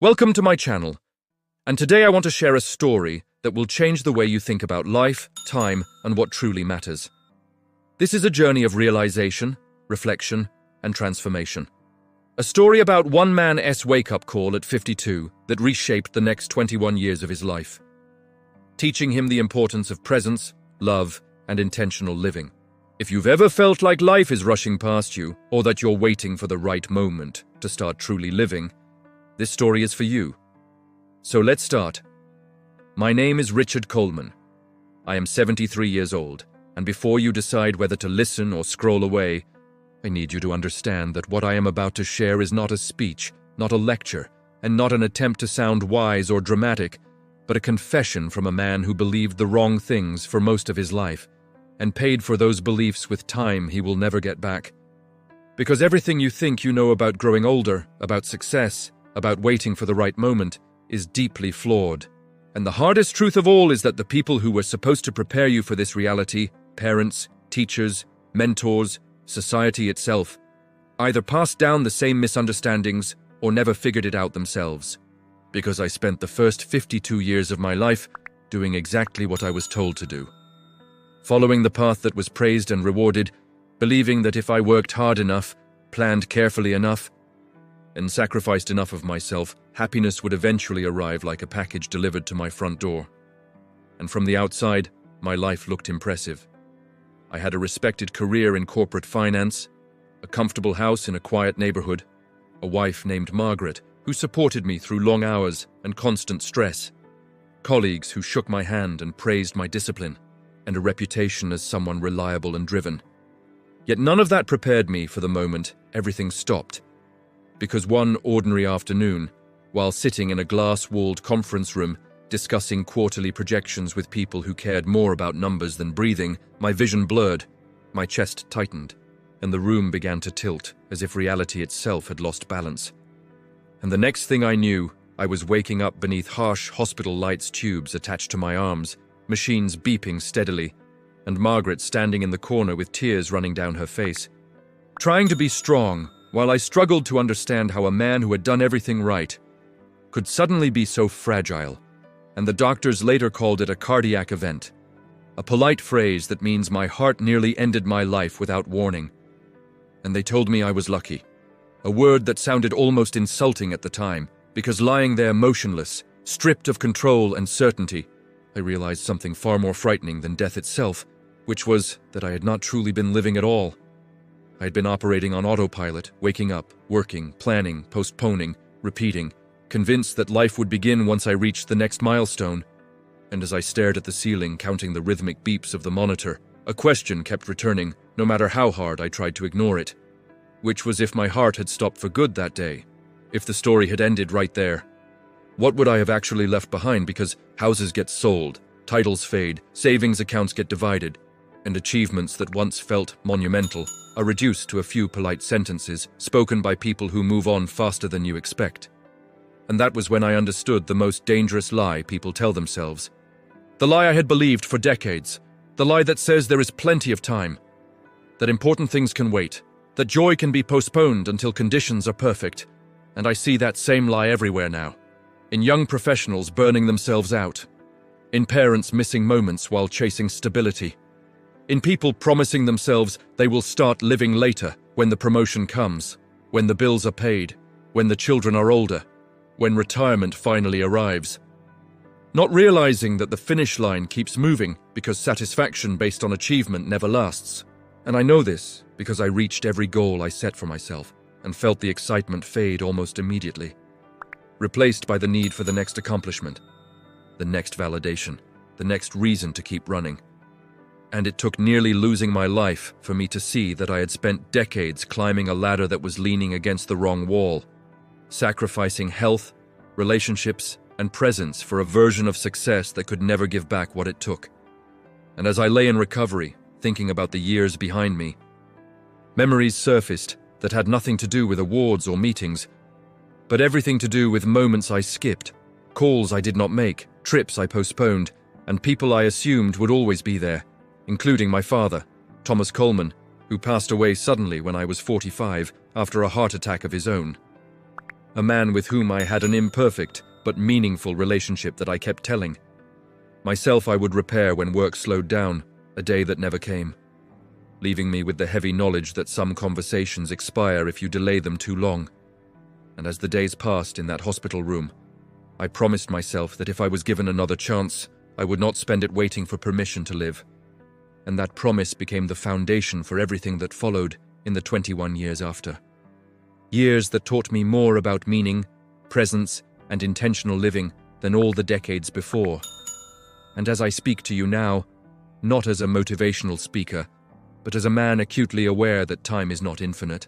Welcome to my channel, and today I want to share a story that will change the way you think about life, time, and what truly matters. This is a journey of realization, reflection, and transformation. A story about one man's wake-up call at 52 that reshaped the next 21 years of his life, teaching him the importance of presence, love, and intentional living. If you've ever felt like life is rushing past you, or that you're waiting for the right moment to start truly living, this story is for you. So let's start. My name is Richard Coleman. I am 73 years old, and before you decide whether to listen or scroll away, I need you to understand that what I am about to share is not a speech, not a lecture, and not an attempt to sound wise or dramatic, but a confession from a man who believed the wrong things for most of his life, and paid for those beliefs with time he will never get back. Because everything you think you know about growing older, about success, about waiting for the right moment, is deeply flawed. And the hardest truth of all is that the people who were supposed to prepare you for this reality, parents, teachers, mentors, society itself, either passed down the same misunderstandings or never figured it out themselves. Because I spent the first 52 years of my life doing exactly what I was told to do. Following the path that was praised and rewarded, believing that if I worked hard enough, planned carefully enough, and sacrificed enough of myself, happiness would eventually arrive like a package delivered to my front door. And from the outside, my life looked impressive. I had a respected career in corporate finance, a comfortable house in a quiet neighborhood, a wife named Margaret who supported me through long hours and constant stress, colleagues who shook my hand and praised my discipline, and a reputation as someone reliable and driven. Yet none of that prepared me for the moment everything stopped. Because one ordinary afternoon, while sitting in a glass-walled conference room discussing quarterly projections with people who cared more about numbers than breathing, my vision blurred, my chest tightened, and the room began to tilt as if reality itself had lost balance. And the next thing I knew, I was waking up beneath harsh hospital lights tubes attached to my arms, machines beeping steadily, and Margaret standing in the corner with tears running down her face. Trying to be strong, while I struggled to understand how a man who had done everything right could suddenly be so fragile, and the doctors later called it a cardiac event, a polite phrase that means my heart nearly ended my life without warning. And they told me I was lucky, a word that sounded almost insulting at the time, because lying there motionless, stripped of control and certainty, I realized something far more frightening than death itself, which was that I had not truly been living at all. I had been operating on autopilot, waking up, working, planning, postponing, repeating, convinced that life would begin once I reached the next milestone. And as I stared at the ceiling, counting the rhythmic beeps of the monitor, a question kept returning, no matter how hard I tried to ignore it, which was if my heart had stopped for good that day, if the story had ended right there. What would I have actually left behind? Because houses get sold, titles fade, savings accounts get divided, and achievements that once felt monumental are reduced to a few polite sentences spoken by people who move on faster than you expect. And that was when I understood the most dangerous lie people tell themselves. The lie I had believed for decades. The lie that says there is plenty of time, that important things can wait, that joy can be postponed until conditions are perfect. And I see that same lie everywhere now. In young professionals burning themselves out. In parents missing moments while chasing stability. In people promising themselves they will start living later, when the promotion comes, when the bills are paid, when the children are older, when retirement finally arrives. Not realizing that the finish line keeps moving because satisfaction based on achievement never lasts. And I know this because I reached every goal I set for myself and felt the excitement fade almost immediately, replaced by the need for the next accomplishment, the next validation, the next reason to keep running. And it took nearly losing my life for me to see that I had spent decades climbing a ladder that was leaning against the wrong wall, sacrificing health, relationships, and presence for a version of success that could never give back what it took. And as I lay in recovery, thinking about the years behind me, memories surfaced that had nothing to do with awards or meetings, but everything to do with moments I skipped, calls I did not make, trips I postponed, and people I assumed would always be there, including my father, Thomas Coleman, who passed away suddenly when I was 45 after a heart attack of his own. a man with whom I had an imperfect but meaningful relationship that I kept telling. Myself I would repair when work slowed down, a day that never came, leaving me with the heavy knowledge that some conversations expire if you delay them too long. And as the days passed in that hospital room, I promised myself that if I was given another chance, I would not spend it waiting for permission to live. And that promise became the foundation for everything that followed in the 21 years after. Years that taught me more about meaning, presence, and intentional living than all the decades before. And as I speak to you now, not as a motivational speaker, but as a man acutely aware that time is not infinite,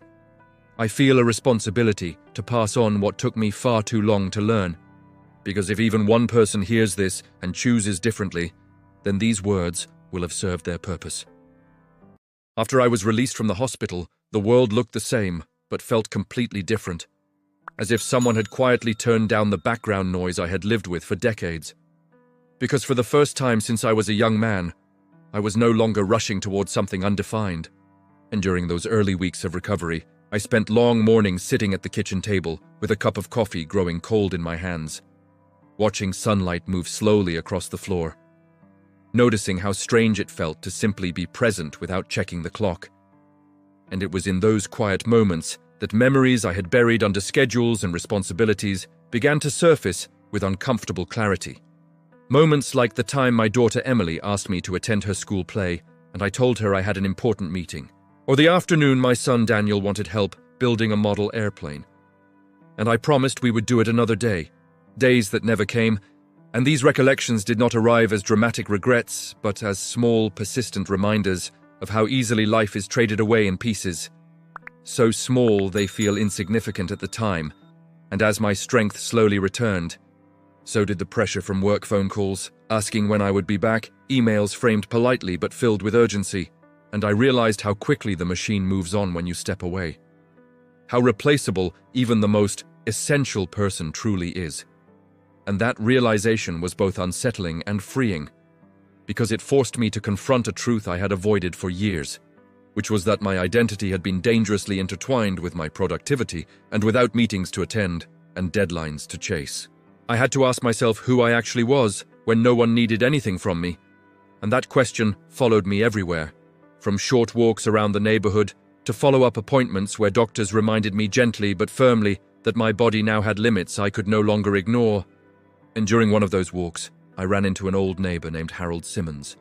I feel a responsibility to pass on what took me far too long to learn. Because if even one person hears this and chooses differently, then these words will have served their purpose. After I was released from the hospital, the world looked the same, but felt completely different, as if someone had quietly turned down the background noise I had lived with for decades. Because for the first time since I was a young man, I was no longer rushing towards something undefined. And during those early weeks of recovery, I spent long mornings sitting at the kitchen table with a cup of coffee growing cold in my hands, watching sunlight move slowly across the floor, noticing how strange it felt to simply be present without checking the clock. And it was in those quiet moments that memories I had buried under schedules and responsibilities began to surface with uncomfortable clarity. Moments like the time my daughter Emily asked me to attend her school play, and I told her I had an important meeting. Or the afternoon my son Daniel wanted help building a model airplane, and I promised we would do it another day. Days that never came, and these recollections did not arrive as dramatic regrets, but as small, persistent reminders of how easily life is traded away in pieces. So small they feel insignificant at the time, and as my strength slowly returned, so did the pressure from work phone calls, asking when I would be back, emails framed politely but filled with urgency, and I realized how quickly the machine moves on when you step away. How replaceable even the most essential person truly is. And that realization was both unsettling and freeing, because it forced me to confront a truth I had avoided for years, which was that my identity had been dangerously intertwined with my productivity and without meetings to attend and deadlines to chase. I had to ask myself who I actually was when no one needed anything from me, and that question followed me everywhere, from short walks around the neighborhood to follow-up appointments where doctors reminded me gently but firmly that my body now had limits I could no longer ignore. And during one of those walks, I ran into an old neighbor named Harold Simmons,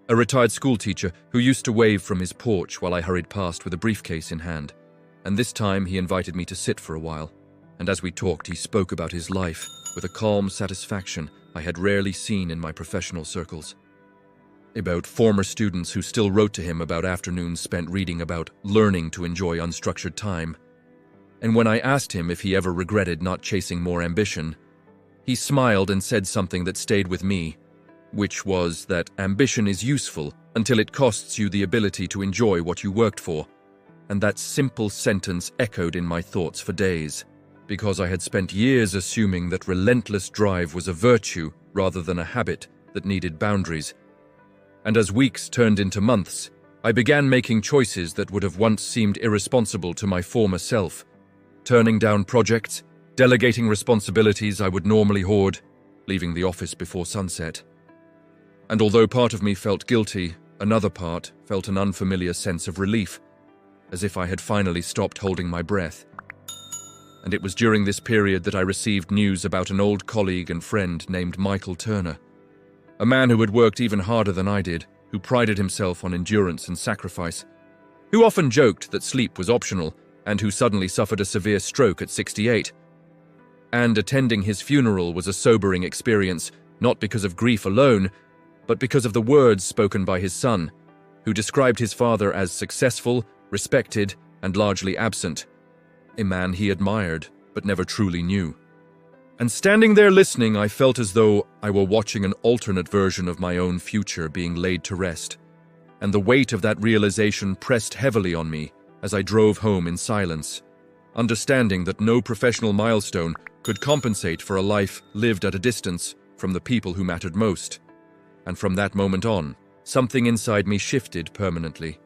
a retired schoolteacher who used to wave from his porch while I hurried past with a briefcase in hand. And this time he invited me to sit for a while, and as we talked he spoke about his life with a calm satisfaction I had rarely seen in my professional circles. About former students who still wrote to him about afternoons spent reading about learning to enjoy unstructured time. And when I asked him if he ever regretted not chasing more ambition, he smiled and said something that stayed with me, which was that ambition is useful until it costs you the ability to enjoy what you worked for. And that simple sentence echoed in my thoughts for days, because I had spent years assuming that relentless drive was a virtue rather than a habit that needed boundaries. And as weeks turned into months, I began making choices that would have once seemed irresponsible to my former self, turning down projects, delegating responsibilities I would normally hoard, leaving the office before sunset. And although part of me felt guilty, another part felt an unfamiliar sense of relief, as if I had finally stopped holding my breath. And it was during this period that I received news about an old colleague and friend named Michael Turner, a man who had worked even harder than I did, who prided himself on endurance and sacrifice, who often joked that sleep was optional, and who suddenly suffered a severe stroke at 68. And attending his funeral was a sobering experience, not because of grief alone, but because of the words spoken by his son, who described his father as successful, respected, and largely absent, a man he admired but never truly knew. And standing there listening, I felt as though I were watching an alternate version of my own future being laid to rest, and the weight of that realization pressed heavily on me as I drove home in silence, understanding that no professional milestone could compensate for a life lived at a distance from the people who mattered most. And from that moment on, something inside me shifted permanently.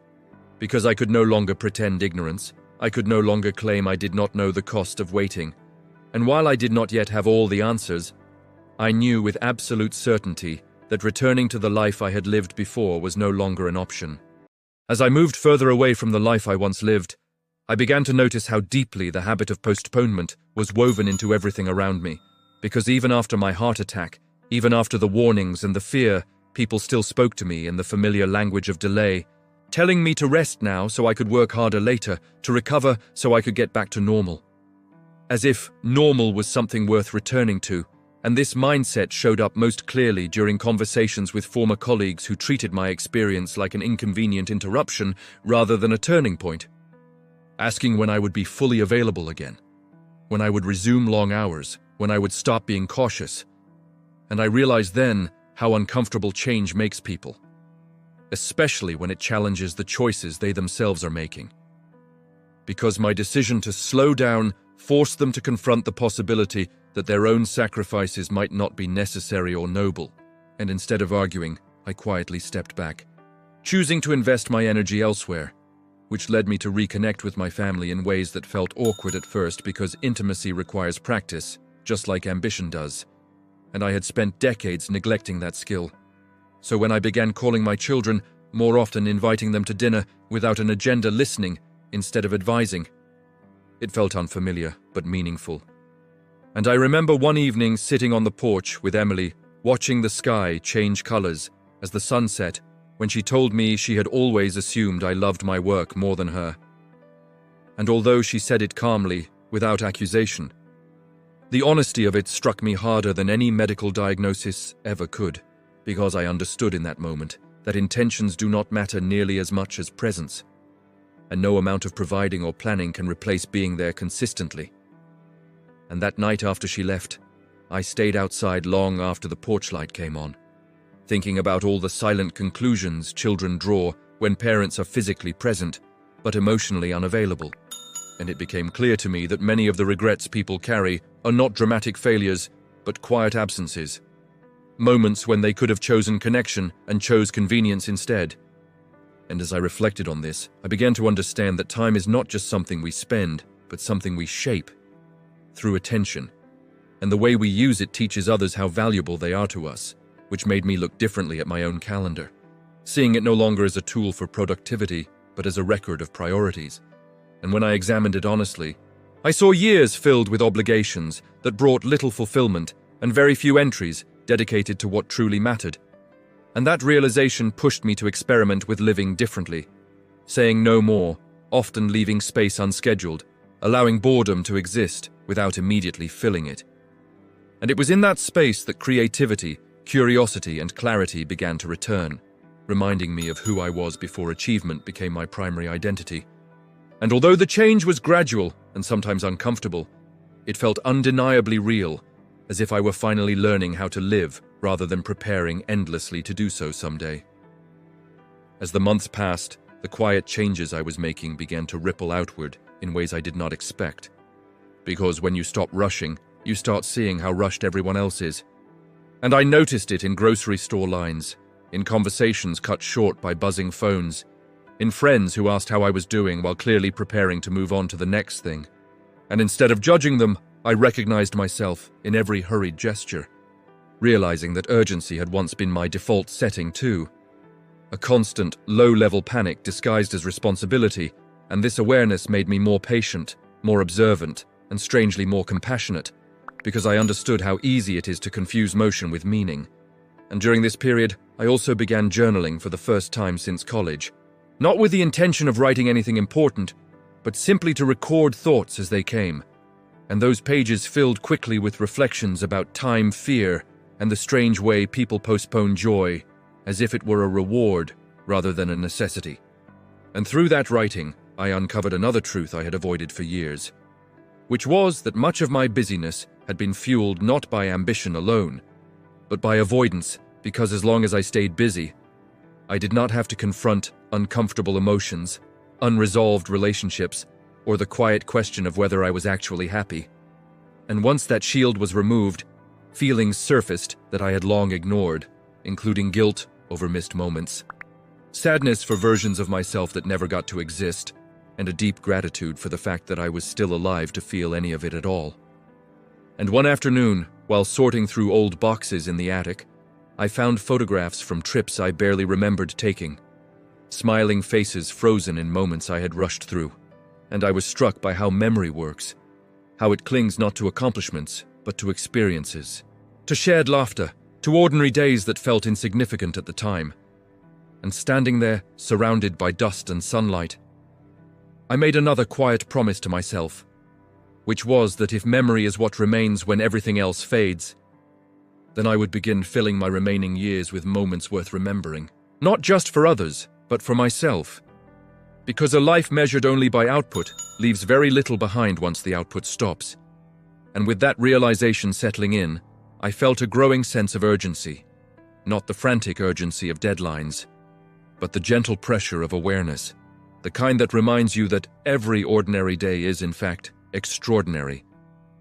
Because I could no longer pretend ignorance, I could no longer claim I did not know the cost of waiting, And while I did not yet have all the answers, I knew with absolute certainty that returning to the life I had lived before was no longer an option. As I moved further away from the life I once lived, I began to notice how deeply the habit of postponement was woven into everything around me, because even after my heart attack, even after the warnings and the fear, people still spoke to me in the familiar language of delay, telling me to rest now so I could work harder later, to recover so I could get back to normal. As if normal was something worth returning to, and this mindset showed up most clearly during conversations with former colleagues who treated my experience like an inconvenient interruption rather than a turning point, asking when I would be fully available again, when I would resume long hours, when I would stop being cautious. And I realized then how uncomfortable change makes people, especially when it challenges the choices they themselves are making. Because my decision to slow down forced them to confront the possibility that their own sacrifices might not be necessary or noble, and instead of arguing, I quietly stepped back, choosing to invest my energy elsewhere, which led me to reconnect with my family in ways that felt awkward at first because intimacy requires practice, just like ambition does, and I had spent decades neglecting that skill. So when I began calling my children, more often inviting them to dinner without an agenda, listening instead of advising, it felt unfamiliar but meaningful. And I remember one evening sitting on the porch with Emily, watching the sky change colors as the sun set, when she told me she had always assumed I loved my work more than her. And although she said it calmly, without accusation, the honesty of it struck me harder than any medical diagnosis ever could, because I understood in that moment that intentions do not matter nearly as much as presence, and no amount of providing or planning can replace being there consistently. And that night after she left, I stayed outside long after the porch light came on, thinking about all the silent conclusions children draw when parents are physically present, but emotionally unavailable. And it became clear to me that many of the regrets people carry are not dramatic failures, but quiet absences. Moments when they could have chosen connection and chose convenience instead. And as I reflected on this, I began to understand that time is not just something we spend, but something we shape through attention. And the way we use it teaches others how valuable they are to us, which made me look differently at my own calendar, seeing it no longer as a tool for productivity, but as a record of priorities. And when I examined it honestly, I saw years filled with obligations that brought little fulfillment and very few entries dedicated to what truly mattered. And that realization pushed me to experiment with living differently, saying no more, often leaving space unscheduled, allowing boredom to exist without immediately filling it. And it was in that space that creativity, curiosity, and clarity began to return, reminding me of who I was before achievement became my primary identity. And although the change was gradual and sometimes uncomfortable, it felt undeniably real, as if I were finally learning how to live rather than preparing endlessly to do so someday. As the months passed, the quiet changes I was making began to ripple outward in ways I did not expect. Because when you stop rushing, you start seeing how rushed everyone else is. And I noticed it in grocery store lines, in conversations cut short by buzzing phones, in friends who asked how I was doing while clearly preparing to move on to the next thing. And instead of judging them, I recognized myself in every hurried gesture, realizing that urgency had once been my default setting too. A constant, low-level panic disguised as responsibility, and this awareness made me more patient, more observant, and strangely more compassionate, because I understood how easy it is to confuse motion with meaning. And during this period, I also began journaling for the first time since college, not with the intention of writing anything important, but simply to record thoughts as they came. And those pages filled quickly with reflections about time, fear, and the strange way people postpone joy, as if it were a reward rather than a necessity. And through that writing, I uncovered another truth I had avoided for years, which was that much of my busyness had been fueled not by ambition alone, but by avoidance, because as long as I stayed busy, I did not have to confront uncomfortable emotions, unresolved relationships, or the quiet question of whether I was actually happy. And once that shield was removed, feelings surfaced that I had long ignored, including guilt over missed moments, sadness for versions of myself that never got to exist, and a deep gratitude for the fact that I was still alive to feel any of it at all. And one afternoon, while sorting through old boxes in the attic, I found photographs from trips I barely remembered taking, smiling faces frozen in moments I had rushed through. And I was struck by how memory works, how it clings not to accomplishments, but to experiences, to shared laughter, to ordinary days that felt insignificant at the time. And standing there, surrounded by dust and sunlight, I made another quiet promise to myself, which was that if memory is what remains when everything else fades, then I would begin filling my remaining years with moments worth remembering, not just for others, but for myself. Because a life measured only by output leaves very little behind once the output stops. And with that realization settling in, I felt a growing sense of urgency, not the frantic urgency of deadlines, but the gentle pressure of awareness, the kind that reminds you that every ordinary day is, in fact, extraordinary,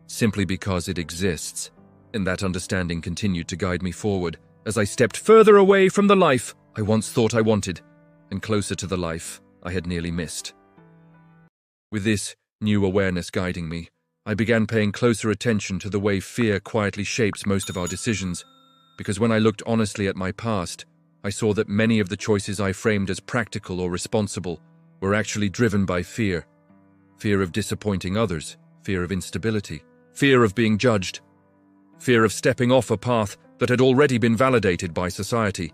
simply because it exists. And that understanding continued to guide me forward as I stepped further away from the life I once thought I wanted, and closer to the life I had nearly missed. With this new awareness guiding me, I began paying closer attention to the way fear quietly shapes most of our decisions, because when I looked honestly at my past, I saw that many of the choices I framed as practical or responsible were actually driven by fear. Fear of disappointing others, fear of instability, fear of being judged, fear of stepping off a path that had already been validated by society.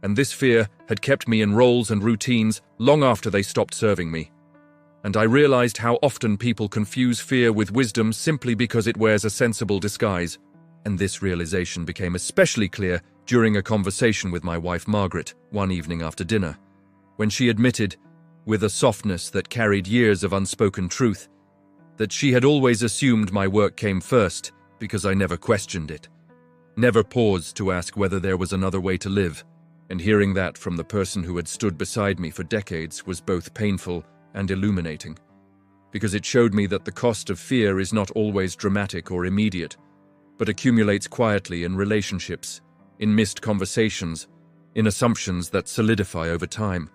And this fear had kept me in roles and routines long after they stopped serving me. And I realized how often people confuse fear with wisdom simply because it wears a sensible disguise. And this realization became especially clear during a conversation with my wife Margaret one evening after dinner, when she admitted, with a softness that carried years of unspoken truth, that she had always assumed my work came first because I never questioned it, never paused to ask whether there was another way to live. And hearing that from the person who had stood beside me for decades was both painful and illuminating, because it showed me that the cost of fear is not always dramatic or immediate, but accumulates quietly in relationships, in missed conversations, in assumptions that solidify over time.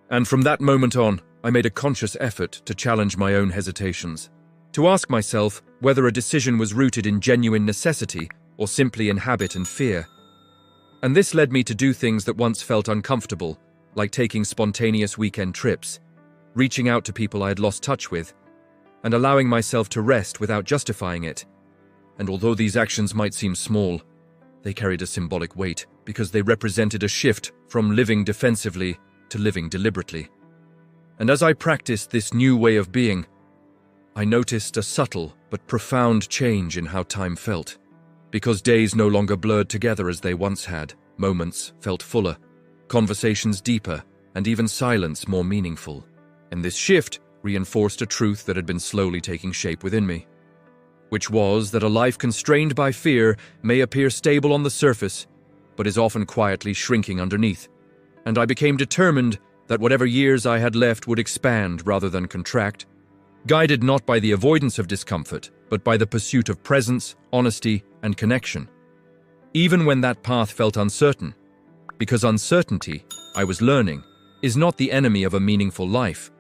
And from that moment on, I made a conscious effort to challenge my own hesitations, to ask myself whether a decision was rooted in genuine necessity or simply in habit and fear. And this led me to do things that once felt uncomfortable, like taking spontaneous weekend trips, reaching out to people I had lost touch with, and allowing myself to rest without justifying it. And although these actions might seem small, they carried a symbolic weight because they represented a shift from living defensively to living deliberately. And as I practiced this new way of being, I noticed a subtle but profound change in how time felt. Because days no longer blurred together as they once had, moments felt fuller, conversations deeper, and even silence more meaningful. And this shift reinforced a truth that had been slowly taking shape within me, which was that a life constrained by fear may appear stable on the surface, but is often quietly shrinking underneath. And I became determined that whatever years I had left would expand rather than contract, guided not by the avoidance of discomfort, but by the pursuit of presence, honesty, and connection. Even when that path felt uncertain, because uncertainty, I was learning, is not the enemy of a meaningful life,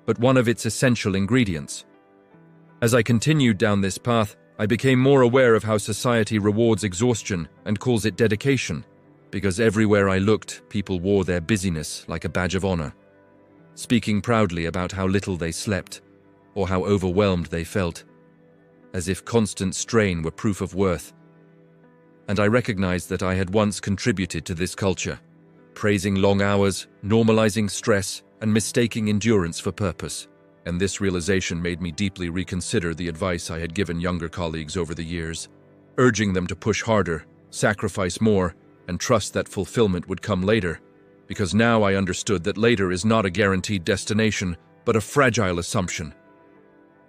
but one of its essential ingredients. As I continued down this path, I became more aware of how society rewards exhaustion and calls it dedication, because everywhere I looked, people wore their busyness like a badge of honor, speaking proudly about how little they slept or how overwhelmed they felt, as if constant strain were proof of worth. And I recognized that I had once contributed to this culture, praising long hours, normalizing stress, and mistaking endurance for purpose. And this realization made me deeply reconsider the advice I had given younger colleagues over the years, urging them to push harder, sacrifice more, and trust that fulfillment would come later, because now I understood that later is not a guaranteed destination, but a fragile assumption.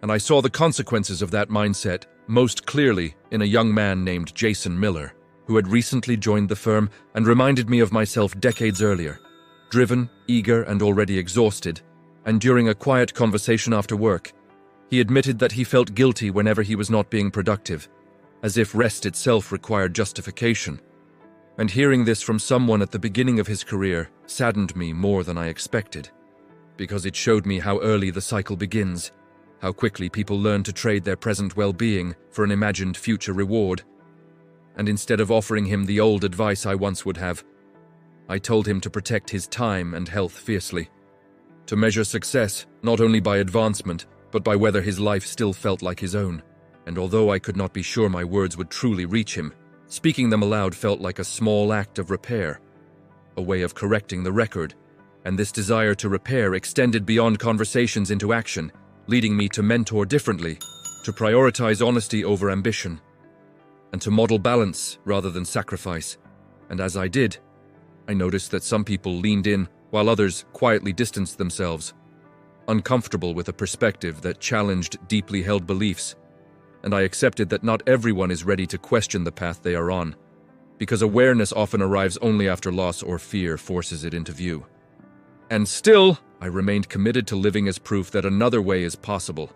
And I saw the consequences of that mindset most clearly in a young man named Jason Miller, who had recently joined the firm and reminded me of myself decades earlier, driven, eager, and already exhausted. And during a quiet conversation after work, he admitted that he felt guilty whenever he was not being productive, as if rest itself required justification. And hearing this from someone at the beginning of his career saddened me more than I expected, because it showed me how early the cycle begins, how quickly people learn to trade their present well-being for an imagined future reward. And instead of offering him the old advice I once would have, I told him to protect his time and health fiercely, to measure success not only by advancement, but by whether his life still felt like his own. And although I could not be sure my words would truly reach him, speaking them aloud felt like a small act of repair, a way of correcting the record, and this desire to repair extended beyond conversations into action, leading me to mentor differently, to prioritize honesty over ambition, and to model balance rather than sacrifice. And as I did, I noticed that some people leaned in while others quietly distanced themselves, uncomfortable with a perspective that challenged deeply held beliefs. And I accepted that not everyone is ready to question the path they are on, because awareness often arrives only after loss or fear forces it into view. And still, I remained committed to living as proof that another way is possible,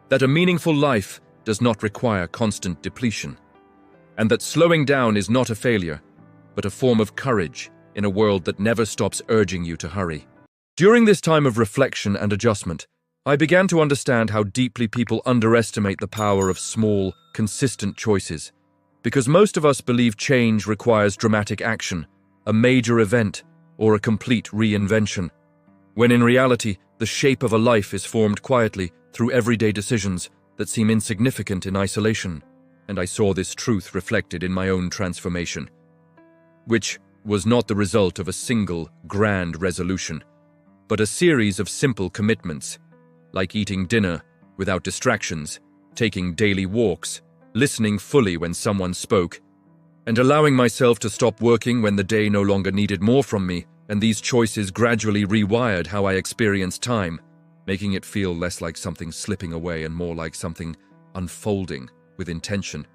that a meaningful life does not require constant depletion, and that slowing down is not a failure, but a form of courage in a world that never stops urging you to hurry. During this time of reflection and adjustment, I began to understand how deeply people underestimate the power of small, consistent choices, because most of us believe change requires dramatic action, a major event, or a complete reinvention, when in reality, the shape of a life is formed quietly through everyday decisions that seem insignificant in isolation. And I saw this truth reflected in my own transformation, which was not the result of a single, grand resolution, but a series of simple commitments, like eating dinner without distractions, taking daily walks, listening fully when someone spoke, and allowing myself to stop working when the day no longer needed more from me. And these choices gradually rewired how I experienced time, making it feel less like something slipping away and more like something unfolding with intention.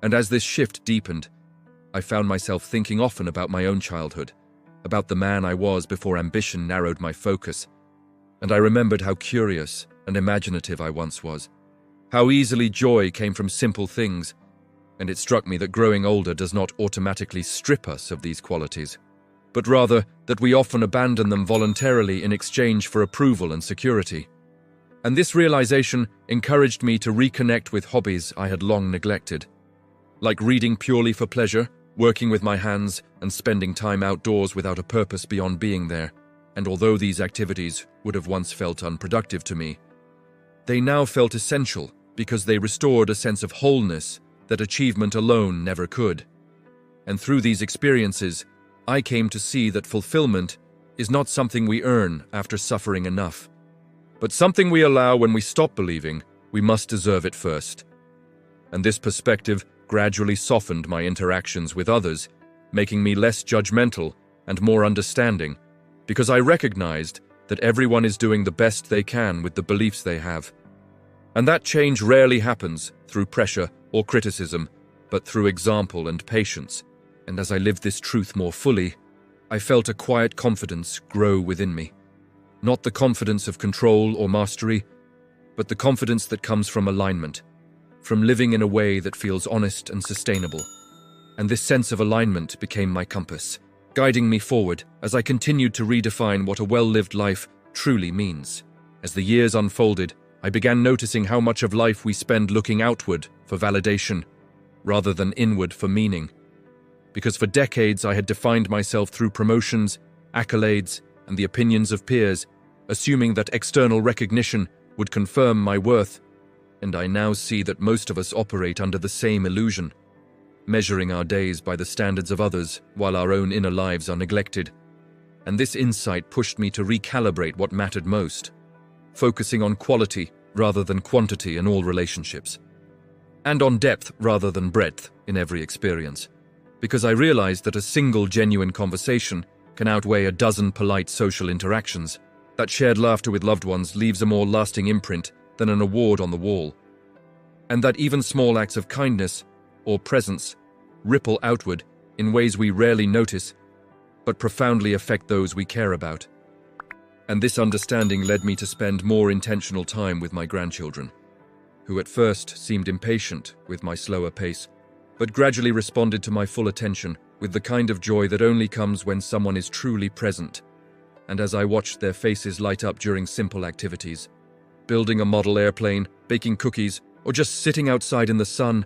And as this shift deepened, I found myself thinking often about my own childhood, about the man I was before ambition narrowed my focus. And I remembered how curious and imaginative I once was, how easily joy came from simple things, and it struck me that growing older does not automatically strip us of these qualities, but rather that we often abandon them voluntarily in exchange for approval and security. And this realization encouraged me to reconnect with hobbies I had long neglected, like reading purely for pleasure, working with my hands, and spending time outdoors without a purpose beyond being there. And although these activities would have once felt unproductive to me, they now felt essential because they restored a sense of wholeness that achievement alone never could. And through these experiences, I came to see that fulfillment is not something we earn after suffering enough, but something we allow when we stop believing we must deserve it first. And this perspective gradually softened my interactions with others, making me less judgmental and more understanding, because I recognized that everyone is doing the best they can with the beliefs they have. And that change rarely happens through pressure or criticism, but through example and patience. And as I lived this truth more fully, I felt a quiet confidence grow within me. Not the confidence of control or mastery, but the confidence that comes from alignment, from living in a way that feels honest and sustainable. And this sense of alignment became my compass, guiding me forward as I continued to redefine what a well-lived life truly means. As the years unfolded, I began noticing how much of life we spend looking outward for validation, rather than inward for meaning. Because for decades I had defined myself through promotions, accolades, and the opinions of peers, assuming that external recognition would confirm my worth. And I now see that most of us operate under the same illusion, measuring our days by the standards of others while our own inner lives are neglected. And this insight pushed me to recalibrate what mattered most, focusing on quality rather than quantity in all relationships, and on depth rather than breadth in every experience. Because I realized that a single genuine conversation can outweigh a dozen polite social interactions, that shared laughter with loved ones leaves a more lasting imprint than an award on the wall, and that even small acts of kindness or presence ripple outward in ways we rarely notice, but profoundly affect those we care about. And this understanding led me to spend more intentional time with my grandchildren, who at first seemed impatient with my slower pace, but gradually responded to my full attention with the kind of joy that only comes when someone is truly present. And as I watched their faces light up during simple activities, building a model airplane, baking cookies, or just sitting outside in the sun,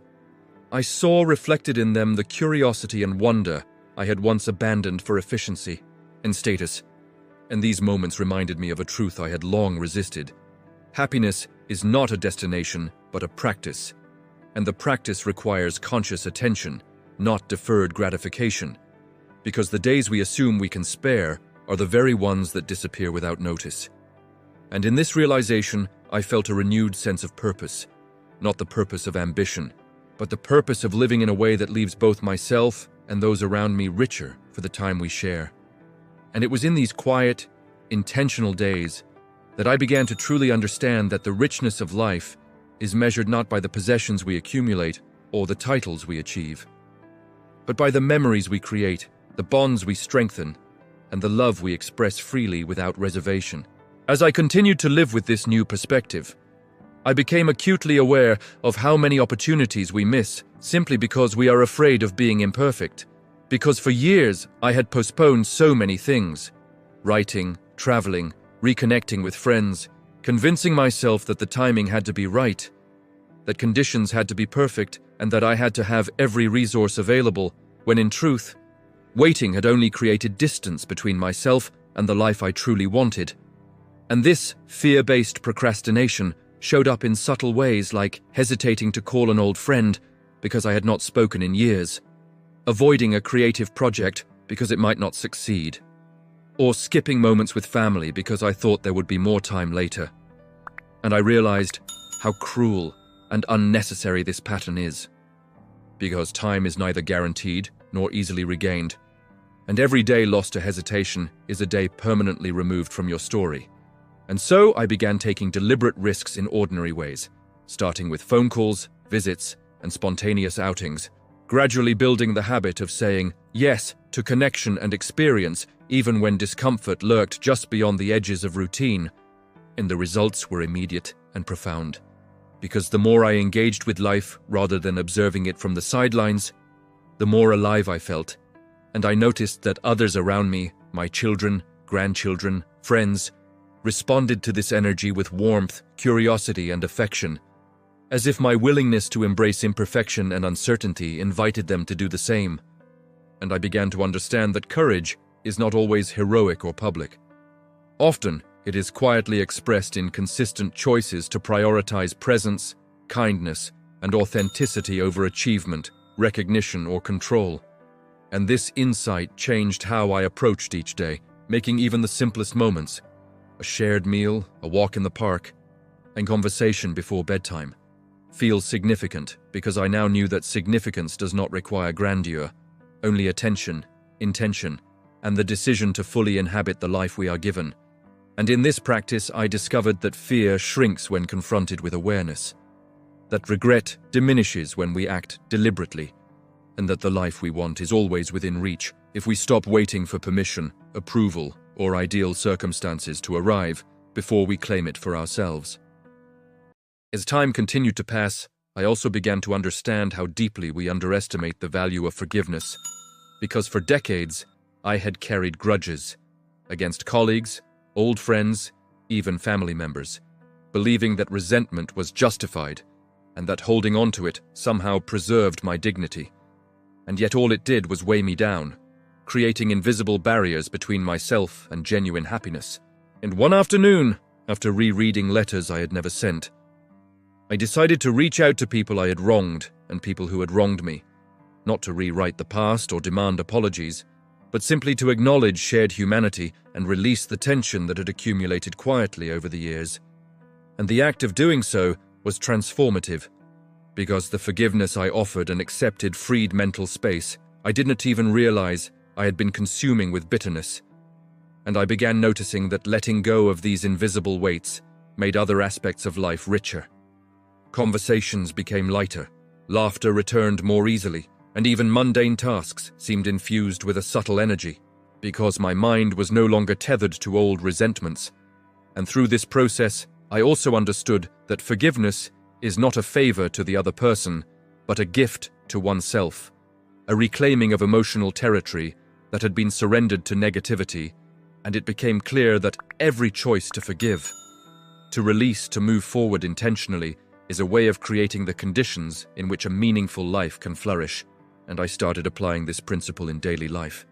I saw reflected in them the curiosity and wonder I had once abandoned for efficiency and status. And these moments reminded me of a truth I had long resisted. Happiness is not a destination, but a practice. And the practice requires conscious attention, not deferred gratification. Because the days we assume we can spare are the very ones that disappear without notice. And in this realization, I felt a renewed sense of purpose. Not the purpose of ambition, but the purpose of living in a way that leaves both myself and those around me richer for the time we share. And it was in these quiet, intentional days that I began to truly understand that the richness of life is measured not by the possessions we accumulate or the titles we achieve, but by the memories we create, the bonds we strengthen, and the love we express freely without reservation. As I continued to live with this new perspective, I became acutely aware of how many opportunities we miss simply because we are afraid of being imperfect. Because for years I had postponed so many things: writing, traveling, reconnecting with friends, convincing myself that the timing had to be right, that conditions had to be perfect, and that I had to have every resource available, when in truth, waiting had only created distance between myself and the life I truly wanted. And this fear-based procrastination showed up in subtle ways, like hesitating to call an old friend because I had not spoken in years, avoiding a creative project because it might not succeed, or skipping moments with family because I thought there would be more time later. And I realized how cruel and unnecessary this pattern is, because time is neither guaranteed nor easily regained, and every day lost to hesitation is a day permanently removed from your story. And so I began taking deliberate risks in ordinary ways, starting with phone calls, visits, and spontaneous outings, gradually building the habit of saying yes to connection and experience even when discomfort lurked just beyond the edges of routine. And the results were immediate and profound, because the more I engaged with life rather than observing it from the sidelines, the more alive I felt. And I noticed that others around me, my children, grandchildren, friends, responded to this energy with warmth, curiosity, and affection, as if my willingness to embrace imperfection and uncertainty invited them to do the same. And I began to understand that courage is not always heroic or public. Often, it is quietly expressed in consistent choices to prioritize presence, kindness, and authenticity over achievement, recognition, or control. And this insight changed how I approached each day, making even the simplest moments, a shared meal, a walk in the park, and conversation before bedtime, feel significant, because I now knew that significance does not require grandeur, only attention, intention, and the decision to fully inhabit the life we are given. And in this practice, I discovered that fear shrinks when confronted with awareness, that regret diminishes when we act deliberately, and that the life we want is always within reach if we stop waiting for permission, approval, or ideal circumstances to arrive before we claim it for ourselves. As time continued to pass, I also began to understand how deeply we underestimate the value of forgiveness, because for decades, I had carried grudges against colleagues, old friends, even family members, believing that resentment was justified and that holding on to it somehow preserved my dignity. And yet all it did was weigh me down, creating invisible barriers between myself and genuine happiness. And one afternoon, after rereading letters I had never sent, I decided to reach out to people I had wronged and people who had wronged me, not to rewrite the past or demand apologies, but simply to acknowledge shared humanity and release the tension that had accumulated quietly over the years. And the act of doing so was transformative, because the forgiveness I offered and accepted freed mental space I didn't even realize I had been consuming with bitterness. And I began noticing that letting go of these invisible weights made other aspects of life richer. Conversations became lighter, laughter returned more easily, and even mundane tasks seemed infused with a subtle energy, because my mind was no longer tethered to old resentments. And through this process, I also understood that forgiveness is not a favor to the other person, but a gift to oneself, a reclaiming of emotional territory that had been surrendered to negativity, and it became clear that every choice to forgive, to release, to move forward intentionally, is a way of creating the conditions in which a meaningful life can flourish, and I started applying this principle in daily life.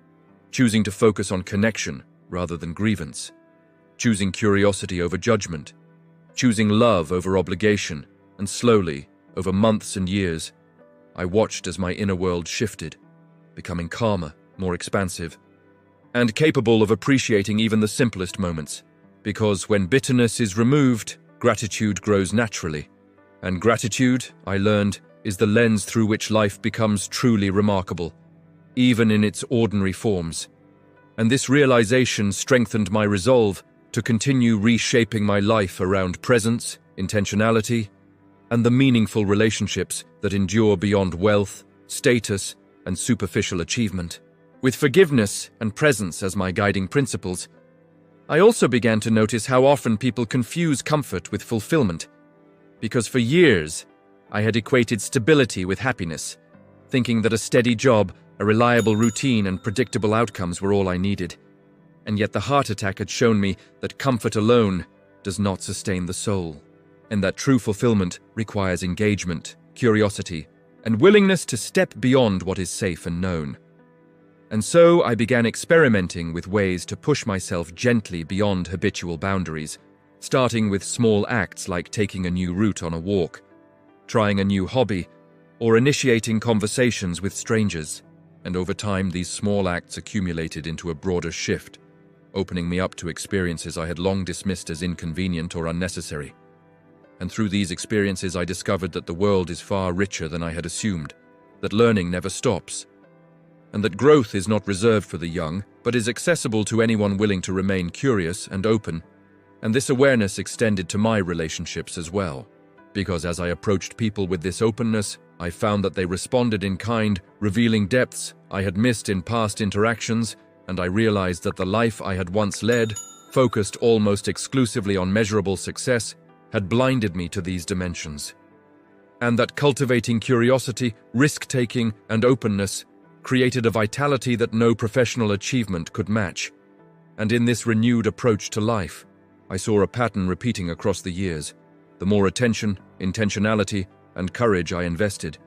Choosing to focus on connection rather than grievance. Choosing curiosity over judgment. Choosing love over obligation, and slowly, over months and years, I watched as my inner world shifted, becoming calmer, more expansive, and capable of appreciating even the simplest moments. Because when bitterness is removed, gratitude grows naturally. And gratitude, I learned, is the lens through which life becomes truly remarkable, even in its ordinary forms. And this realization strengthened my resolve to continue reshaping my life around presence, intentionality, and the meaningful relationships that endure beyond wealth, status, and superficial achievement. With forgiveness and presence as my guiding principles, I also began to notice how often people confuse comfort with fulfillment, because for years I had equated stability with happiness, thinking that a steady job, a reliable routine, and predictable outcomes were all I needed. And yet the heart attack had shown me that comfort alone does not sustain the soul, and that true fulfillment requires engagement, curiosity, and willingness to step beyond what is safe and known. And so I began experimenting with ways to push myself gently beyond habitual boundaries, starting with small acts like taking a new route on a walk, trying a new hobby, or initiating conversations with strangers. And over time, these small acts accumulated into a broader shift, opening me up to experiences I had long dismissed as inconvenient or unnecessary. And through these experiences, I discovered that the world is far richer than I had assumed, that learning never stops, and that growth is not reserved for the young, but is accessible to anyone willing to remain curious and open. And this awareness extended to my relationships as well, because as I approached people with this openness, I found that they responded in kind, revealing depths I had missed in past interactions, and I realized that the life I had once led, focused almost exclusively on measurable success, had blinded me to these dimensions. And that cultivating curiosity, risk-taking, and openness created a vitality that no professional achievement could match. And in this renewed approach to life, I saw a pattern repeating across the years. The more attention, intentionality, and courage I invested,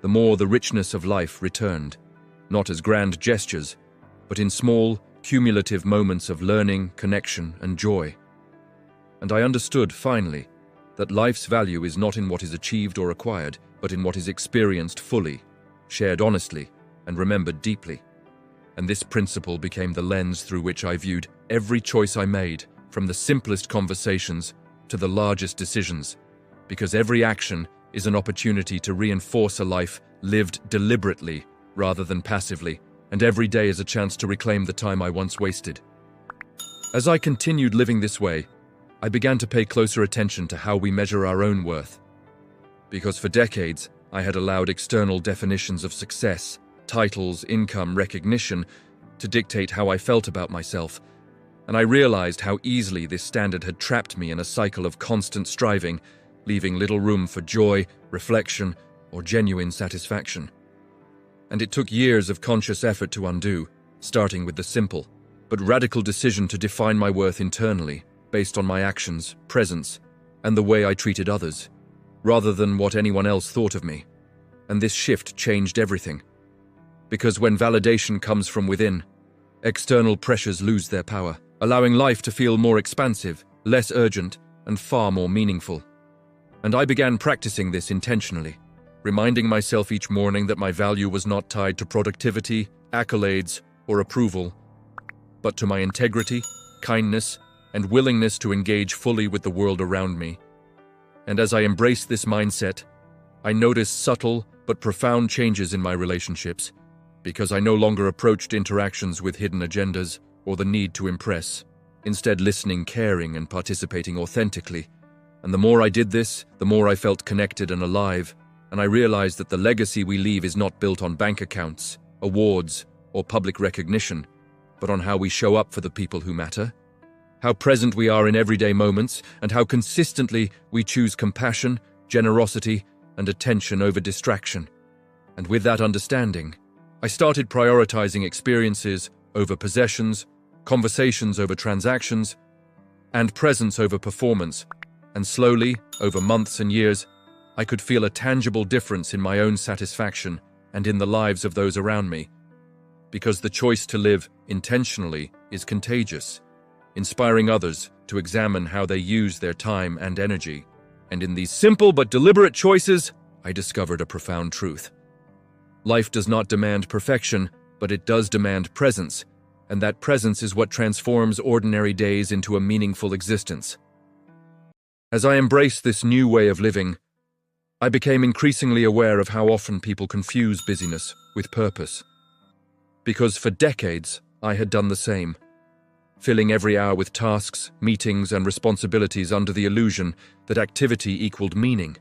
the more the richness of life returned, not as grand gestures, but in small, cumulative moments of learning, connection, and joy. And I understood, finally, that life's value is not in what is achieved or acquired, but in what is experienced fully, shared honestly, and remembered deeply. And this principle became the lens through which I viewed every choice I made, from the simplest conversations to the largest decisions, because every action is an opportunity to reinforce a life lived deliberately rather than passively, and every day is a chance to reclaim the time I once wasted. As I continued living this way, I began to pay closer attention to how we measure our own worth, because for decades I had allowed external definitions of success, titles, income, recognition, to dictate how I felt about myself, and I realized how easily this standard had trapped me in a cycle of constant striving, leaving little room for joy, reflection, or genuine satisfaction. And it took years of conscious effort to undo, starting with the simple, but radical decision to define my worth internally, based on my actions, presence, and the way I treated others, rather than what anyone else thought of me. And this shift changed everything. Because when validation comes from within, external pressures lose their power, allowing life to feel more expansive, less urgent, and far more meaningful. And I began practicing this intentionally, reminding myself each morning that my value was not tied to productivity, accolades, or approval, but to my integrity, kindness, and willingness to engage fully with the world around me. And as I embraced this mindset, I noticed subtle but profound changes in my relationships, because I no longer approached interactions with hidden agendas or the need to impress, instead listening, caring, and participating authentically. And the more I did this, the more I felt connected and alive, and I realized that the legacy we leave is not built on bank accounts, awards, or public recognition, but on how we show up for the people who matter, how present we are in everyday moments, and how consistently we choose compassion, generosity, and attention over distraction. And with that understanding, I started prioritizing experiences over possessions, conversations over transactions, and presence over performance. And slowly, over months and years, I could feel a tangible difference in my own satisfaction and in the lives of those around me. Because the choice to live intentionally is contagious, inspiring others to examine how they use their time and energy. And in these simple but deliberate choices, I discovered a profound truth. Life does not demand perfection, but it does demand presence, and that presence is what transforms ordinary days into a meaningful existence. As I embraced this new way of living, I became increasingly aware of how often people confuse busyness with purpose. Because for decades, I had done the same, filling every hour with tasks, meetings, and responsibilities under the illusion that activity equaled meaning.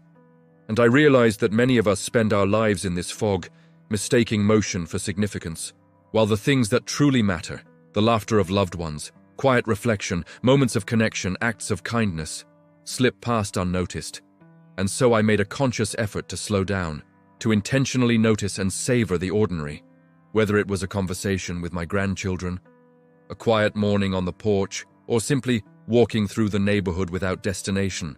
And I realized that many of us spend our lives in this fog, mistaking motion for significance, while the things that truly matter, the laughter of loved ones, quiet reflection, moments of connection, acts of kindness, slip past unnoticed. And so I made a conscious effort to slow down, to intentionally notice and savor the ordinary, whether it was a conversation with my grandchildren, a quiet morning on the porch, or simply walking through the neighborhood without destination.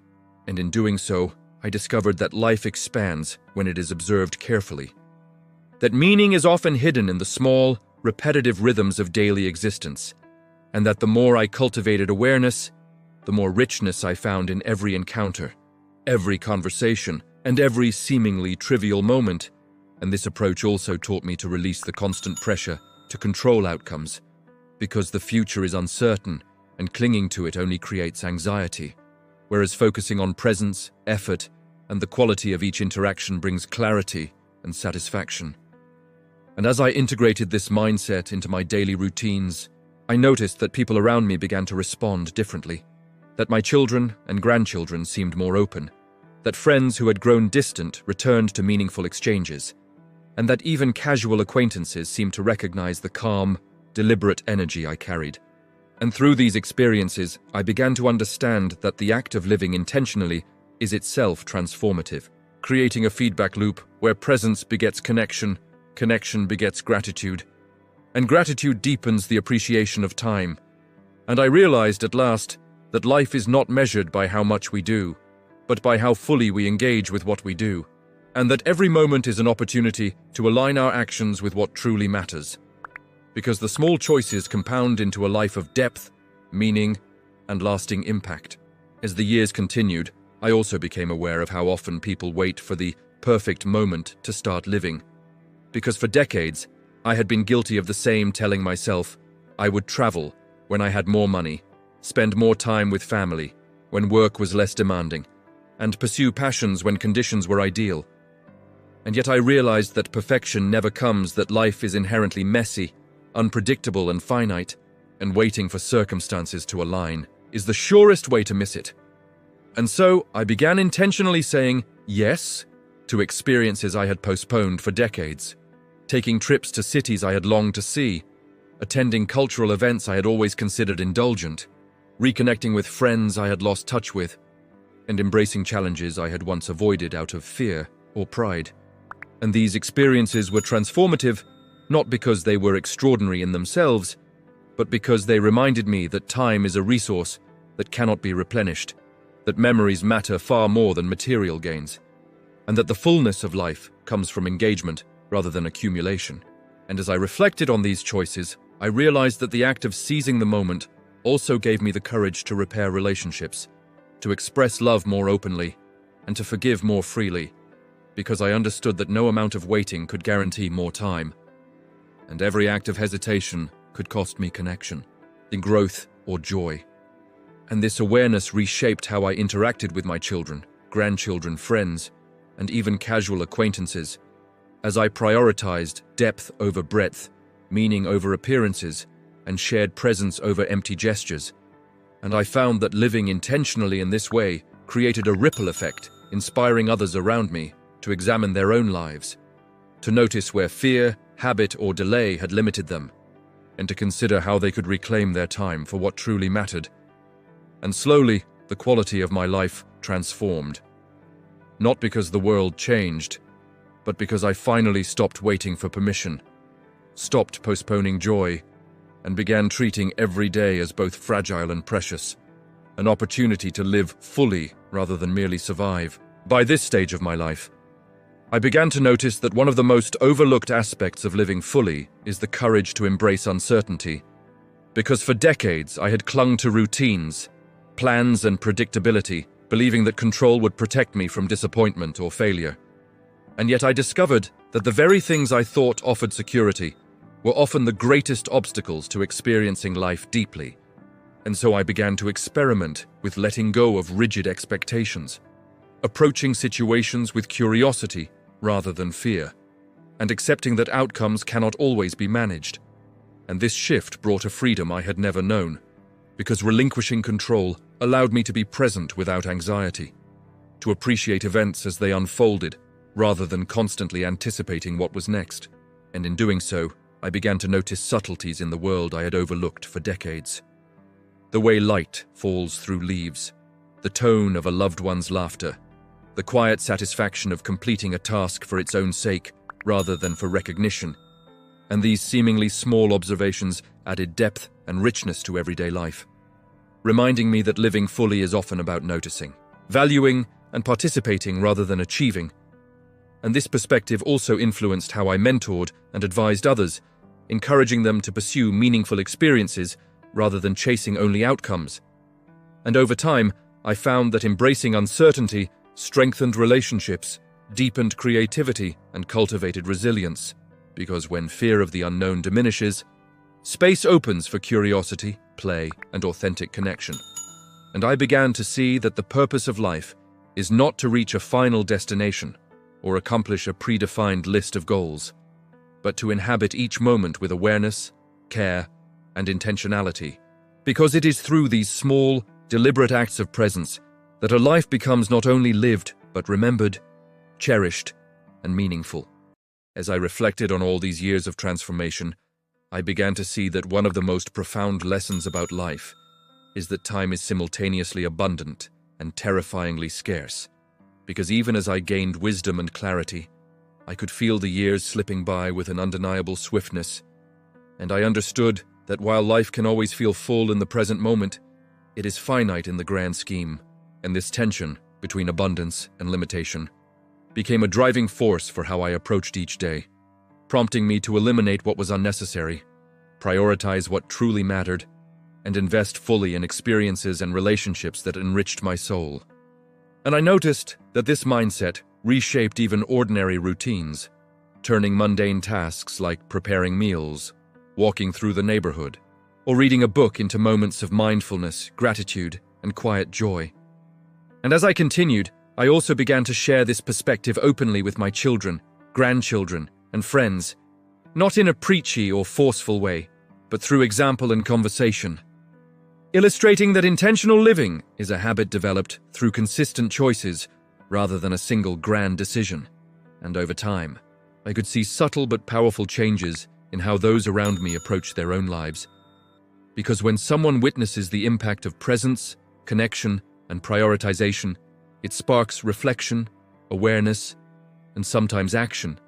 And in doing so, I discovered that life expands when it is observed carefully. That meaning is often hidden in the small, repetitive rhythms of daily existence, and that the more I cultivated awareness, the more richness I found in every encounter, every conversation, and every seemingly trivial moment. And this approach also taught me to release the constant pressure to control outcomes, because the future is uncertain, and clinging to it only creates anxiety, whereas focusing on presence, effort, and the quality of each interaction brings clarity and satisfaction. And as I integrated this mindset into my daily routines, I noticed that people around me began to respond differently, that my children and grandchildren seemed more open, that friends who had grown distant returned to meaningful exchanges, and that even casual acquaintances seemed to recognize the calm, deliberate energy I carried. And through these experiences, I began to understand that the act of living intentionally is itself transformative, creating a feedback loop where presence begets connection, connection begets gratitude, and gratitude deepens the appreciation of time. And I realized at last that life is not measured by how much we do, but by how fully we engage with what we do, and that every moment is an opportunity to align our actions with what truly matters. Because the small choices compound into a life of depth, meaning, and lasting impact. As the years continued, I also became aware of how often people wait for the perfect moment to start living. Because for decades, I had been guilty of the same, telling myself I would travel when I had more money, spend more time with family when work was less demanding, and pursue passions when conditions were ideal. And yet I realized that perfection never comes, that life is inherently messy, unpredictable and finite, and waiting for circumstances to align is the surest way to miss it. And so I began intentionally saying yes to experiences I had postponed for decades, taking trips to cities I had longed to see, attending cultural events I had always considered indulgent, reconnecting with friends I had lost touch with, and embracing challenges I had once avoided out of fear or pride. And these experiences were transformative, not because they were extraordinary in themselves, but because they reminded me that time is a resource that cannot be replenished, that memories matter far more than material gains, and that the fullness of life comes from engagement rather than accumulation. And as I reflected on these choices, I realized that the act of seizing the moment also gave me the courage to repair relationships, to express love more openly, and to forgive more freely, because I understood that no amount of waiting could guarantee more time, and every act of hesitation could cost me connection, in growth or joy. And this awareness reshaped how I interacted with my children, grandchildren, friends, and even casual acquaintances, as I prioritized depth over breadth, meaning over appearances, and shared presence over empty gestures. And I found that living intentionally in this way created a ripple effect, inspiring others around me to examine their own lives, to notice where fear, habit, or delay had limited them, and to consider how they could reclaim their time for what truly mattered. And slowly, the quality of my life transformed. Not because the world changed, but because I finally stopped waiting for permission, stopped postponing joy, and began treating every day as both fragile and precious. an opportunity to live fully rather than merely survive. By this stage of my life, I began to notice that one of the most overlooked aspects of living fully is the courage to embrace uncertainty. Because for decades I had clung to routines, plans, and predictability, believing that control would protect me from disappointment or failure. And yet I discovered that the very things I thought offered security were often the greatest obstacles to experiencing life deeply. And so I began to experiment with letting go of rigid expectations, approaching situations with curiosity rather than fear, and accepting that outcomes cannot always be managed. And this shift brought a freedom I had never known, because relinquishing control allowed me to be present without anxiety, to appreciate events as they unfolded, rather than constantly anticipating what was next. And in doing so, I began to notice subtleties in the world I had overlooked for decades. The way light falls through leaves, the tone of a loved one's laughter, the quiet satisfaction of completing a task for its own sake rather than for recognition. And these seemingly small observations added depth and richness to everyday life, reminding me that living fully is often about noticing, valuing, and participating rather than achieving. And this perspective also influenced how I mentored and advised others, encouraging them to pursue meaningful experiences rather than chasing only outcomes. And over time, I found that embracing uncertainty strengthened relationships, deepened creativity, and cultivated resilience, because when fear of the unknown diminishes, space opens for curiosity, play, and authentic connection. And I began to see that the purpose of life is not to reach a final destination or accomplish a predefined list of goals, but to inhabit each moment with awareness, care, and intentionality, because it is through these small, deliberate acts of presence that a life becomes not only lived, but remembered, cherished, and meaningful. As I reflected on all these years of transformation, I began to see that one of the most profound lessons about life is that time is simultaneously abundant and terrifyingly scarce, because even as I gained wisdom and clarity, I could feel the years slipping by with an undeniable swiftness, and I understood that while life can always feel full in the present moment, it is finite in the grand scheme. And this tension between abundance and limitation became a driving force for how I approached each day, prompting me to eliminate what was unnecessary, prioritize what truly mattered, and invest fully in experiences and relationships that enriched my soul. And I noticed that this mindset reshaped even ordinary routines, turning mundane tasks like preparing meals, walking through the neighborhood, or reading a book into moments of mindfulness, gratitude, and quiet joy. And as I continued, I also began to share this perspective openly with my children, grandchildren, and friends, not in a preachy or forceful way, but through example and conversation, illustrating that intentional living is a habit developed through consistent choices rather than a single grand decision. And over time, I could see subtle but powerful changes in how those around me approached their own lives. Because when someone witnesses the impact of presence, connection, and prioritization, it sparks reflection, awareness, and sometimes action.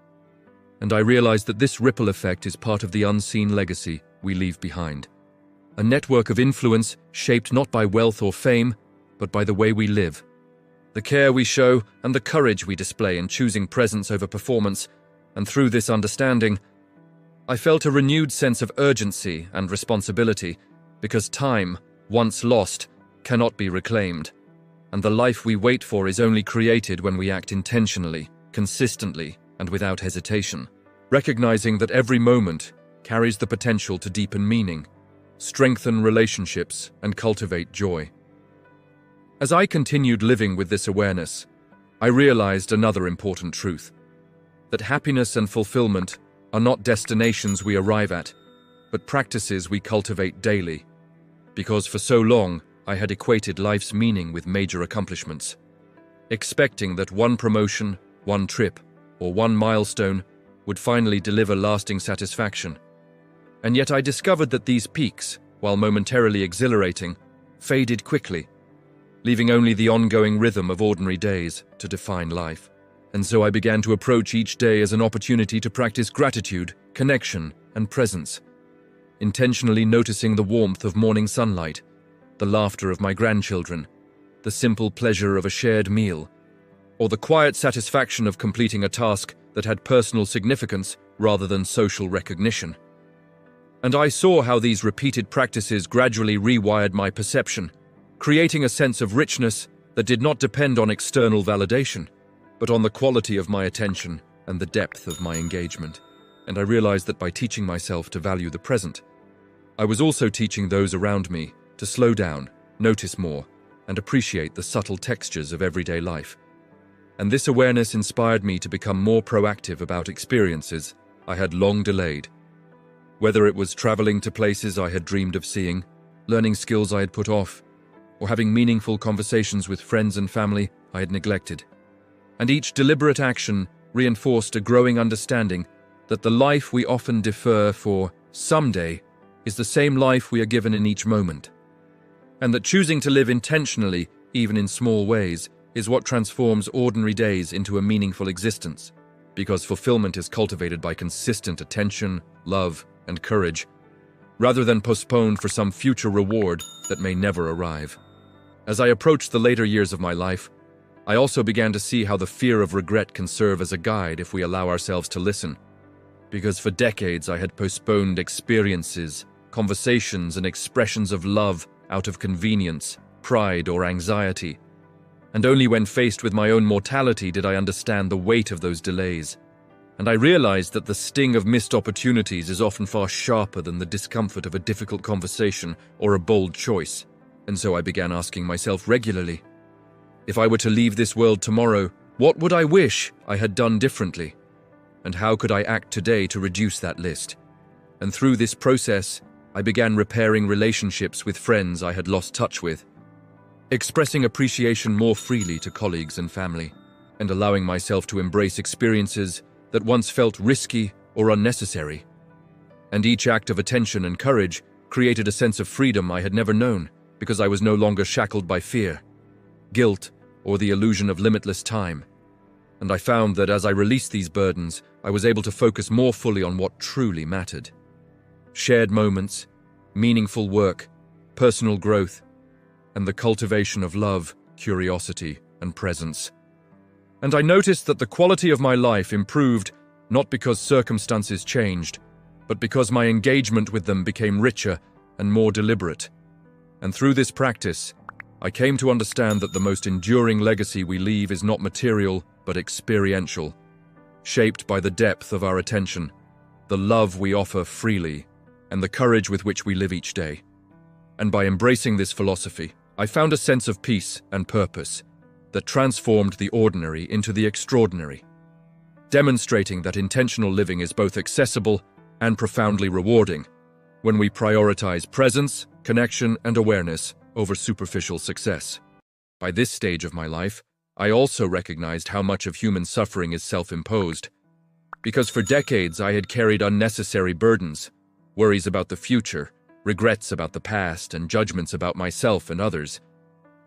And I realized that this ripple effect is part of the unseen legacy we leave behind. A network of influence shaped not by wealth or fame, but by the way we live. The care we show and the courage we display in choosing presence over performance. And through this understanding, I felt a renewed sense of urgency and responsibility, because time, once lost, cannot be reclaimed, and the life we wait for is only created when we act intentionally, consistently, and without hesitation, recognizing that every moment carries the potential to deepen meaning, strengthen relationships, and cultivate joy. As I continued living with this awareness, I realized another important truth: that happiness and fulfillment are not destinations we arrive at, but practices we cultivate daily, because for so long I had equated life's meaning with major accomplishments, expecting that one promotion, one trip, or one milestone would finally deliver lasting satisfaction. And yet I discovered that these peaks, while momentarily exhilarating, faded quickly, leaving only the ongoing rhythm of ordinary days to define life. And so I began to approach each day as an opportunity to practice gratitude, connection, and presence, intentionally noticing the warmth of morning sunlight, the laughter of my grandchildren, the simple pleasure of a shared meal, or the quiet satisfaction of completing a task that had personal significance rather than social recognition. And I saw how these repeated practices gradually rewired my perception, creating a sense of richness that did not depend on external validation, but on the quality of my attention and the depth of my engagement. And I realized that by teaching myself to value the present, I was also teaching those around me to slow down, notice more, and appreciate the subtle textures of everyday life. And this awareness inspired me to become more proactive about experiences I had long delayed. Whether it was traveling to places I had dreamed of seeing, learning skills I had put off, or having meaningful conversations with friends and family I had neglected. And each deliberate action reinforced a growing understanding that the life we often defer for someday is the same life we are given in each moment. And that choosing to live intentionally, even in small ways, is what transforms ordinary days into a meaningful existence, because fulfillment is cultivated by consistent attention, love, and courage, rather than postponed for some future reward that may never arrive. As I approached the later years of my life, I also began to see how the fear of regret can serve as a guide if we allow ourselves to listen. Because for decades I had postponed experiences, conversations, and expressions of love out of convenience, pride, or anxiety. And only when faced with my own mortality did I understand the weight of those delays. And I realized that the sting of missed opportunities is often far sharper than the discomfort of a difficult conversation or a bold choice. And so I began asking myself regularly, if I were to leave this world tomorrow, what would I wish I had done differently? And how could I act today to reduce that list? And through this process, I began repairing relationships with friends I had lost touch with, expressing appreciation more freely to colleagues and family, and allowing myself to embrace experiences that once felt risky or unnecessary. And each act of attention and courage created a sense of freedom I had never known, because I was no longer shackled by fear, guilt, or the illusion of limitless time. And I found that as I released these burdens, I was able to focus more fully on what truly mattered. Shared moments, meaningful work, personal growth, and the cultivation of love, curiosity, and presence. And I noticed that the quality of my life improved not because circumstances changed, but because my engagement with them became richer and more deliberate. And through this practice, I came to understand that the most enduring legacy we leave is not material, but experiential, shaped by the depth of our attention, the love we offer freely, and the courage with which we live each day. And by embracing this philosophy, I found a sense of peace and purpose that transformed the ordinary into the extraordinary, demonstrating that intentional living is both accessible and profoundly rewarding when we prioritize presence, connection, and awareness over superficial success. By this stage of my life, I also recognized how much of human suffering is self-imposed, because for decades I had carried unnecessary burdens, worries about the future, regrets about the past, and judgments about myself and others.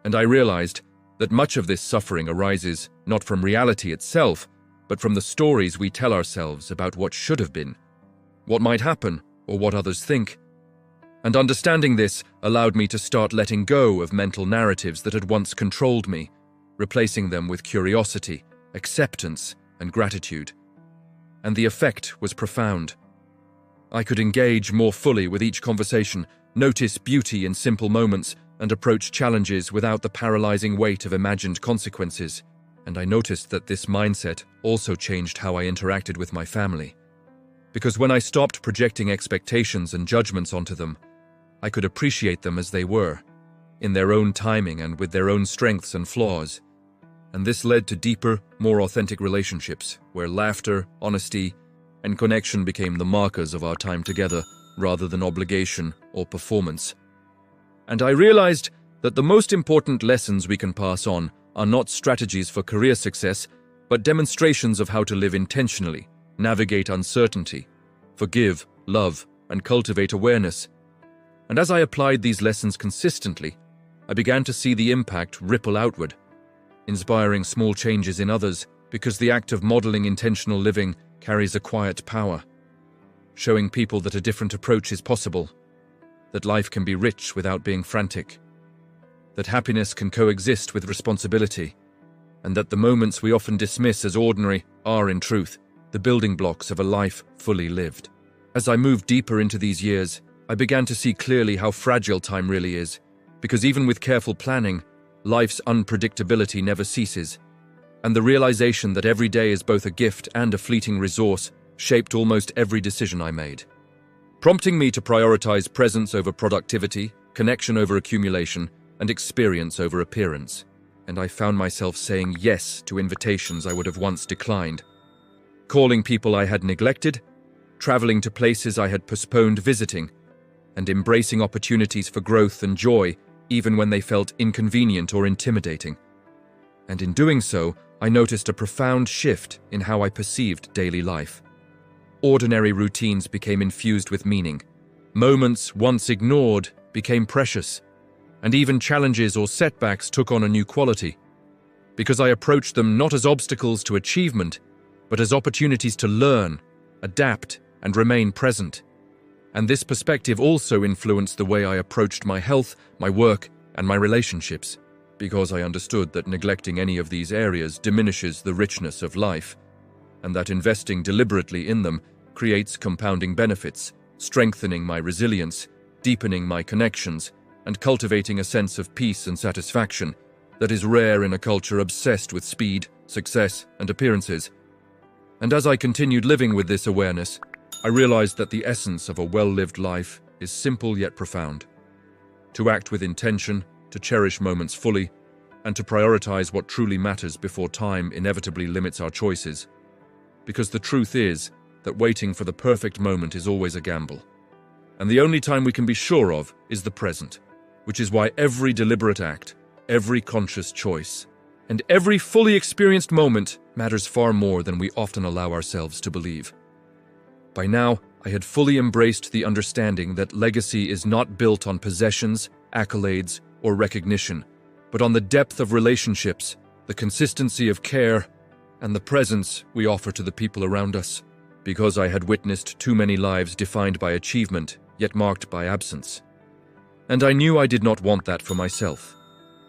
And I realized that much of this suffering arises not from reality itself, but from the stories we tell ourselves about what should have been, what might happen, or what others think. And understanding this allowed me to start letting go of mental narratives that had once controlled me, replacing them with curiosity, acceptance, and gratitude. And the effect was profound. I could engage more fully with each conversation, notice beauty in simple moments, and approach challenges without the paralyzing weight of imagined consequences. And I noticed that this mindset also changed how I interacted with my family. Because when I stopped projecting expectations and judgments onto them, I could appreciate them as they were, in their own timing and with their own strengths and flaws. And this led to deeper, more authentic relationships, where laughter, honesty, and connection became the markers of our time together, rather than obligation or performance. And I realized that the most important lessons we can pass on are not strategies for career success, but demonstrations of how to live intentionally, navigate uncertainty, forgive, love, and cultivate awareness. And as I applied these lessons consistently, I began to see the impact ripple outward, inspiring small changes in others, because the act of modeling intentional living carries a quiet power, showing people that a different approach is possible, that life can be rich without being frantic, that happiness can coexist with responsibility, and that the moments we often dismiss as ordinary are, in truth, the building blocks of a life fully lived. As I moved deeper into these years, I began to see clearly how fragile time really is, because even with careful planning, life's unpredictability never ceases, and the realization that every day is both a gift and a fleeting resource shaped almost every decision I made, prompting me to prioritize presence over productivity, connection over accumulation, and experience over appearance. And I found myself saying yes to invitations I would have once declined, calling people I had neglected, traveling to places I had postponed visiting, and embracing opportunities for growth and joy even when they felt inconvenient or intimidating. And in doing so, I noticed a profound shift in how I perceived daily life. Ordinary routines became infused with meaning. Moments once ignored became precious, and even challenges or setbacks took on a new quality, because I approached them not as obstacles to achievement, but as opportunities to learn, adapt, and remain present. And this perspective also influenced the way I approached my health, my work, and my relationships, because I understood that neglecting any of these areas diminishes the richness of life, and that investing deliberately in them creates compounding benefits, strengthening my resilience, deepening my connections, and cultivating a sense of peace and satisfaction that is rare in a culture obsessed with speed, success, and appearances. And as I continued living with this awareness, I realized that the essence of a well-lived life is simple yet profound. To act with intention, to cherish moments fully, and to prioritize what truly matters before time inevitably limits our choices. Because the truth is that waiting for the perfect moment is always a gamble. And the only time we can be sure of is the present, which is why every deliberate act, every conscious choice, and every fully experienced moment matters far more than we often allow ourselves to believe. By now, I had fully embraced the understanding that legacy is not built on possessions, accolades, or recognition, but on the depth of relationships, the consistency of care, and the presence we offer to the people around us, because I had witnessed too many lives defined by achievement, yet marked by absence. And I knew I did not want that for myself,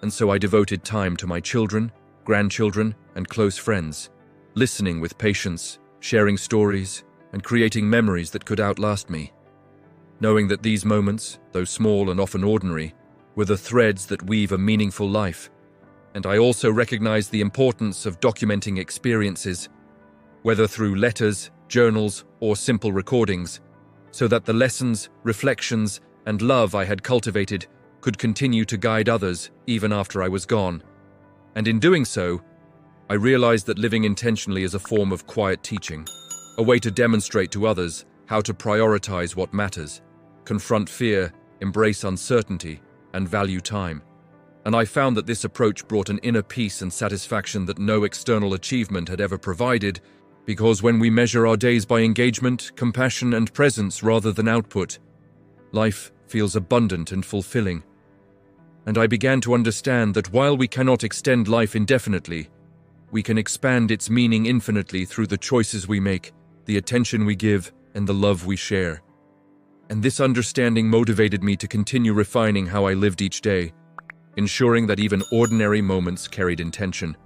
and so I devoted time to my children, grandchildren, and close friends, listening with patience, sharing stories, and creating memories that could outlast me, knowing that these moments, though small and often ordinary, were the threads that weave a meaningful life. And I also recognized the importance of documenting experiences, whether through letters, journals, or simple recordings, so that the lessons, reflections, and love I had cultivated could continue to guide others even after I was gone. And in doing so, I realized that living intentionally is a form of quiet teaching, a way to demonstrate to others how to prioritize what matters, confront fear, embrace uncertainty, and value time. And I found that this approach brought an inner peace and satisfaction that no external achievement had ever provided, because when we measure our days by engagement, compassion, and presence rather than output, life feels abundant and fulfilling. And I began to understand that while we cannot extend life indefinitely, we can expand its meaning infinitely through the choices we make, the attention we give, and the love we share. And this understanding motivated me to continue refining how I lived each day, ensuring that even ordinary moments carried intention,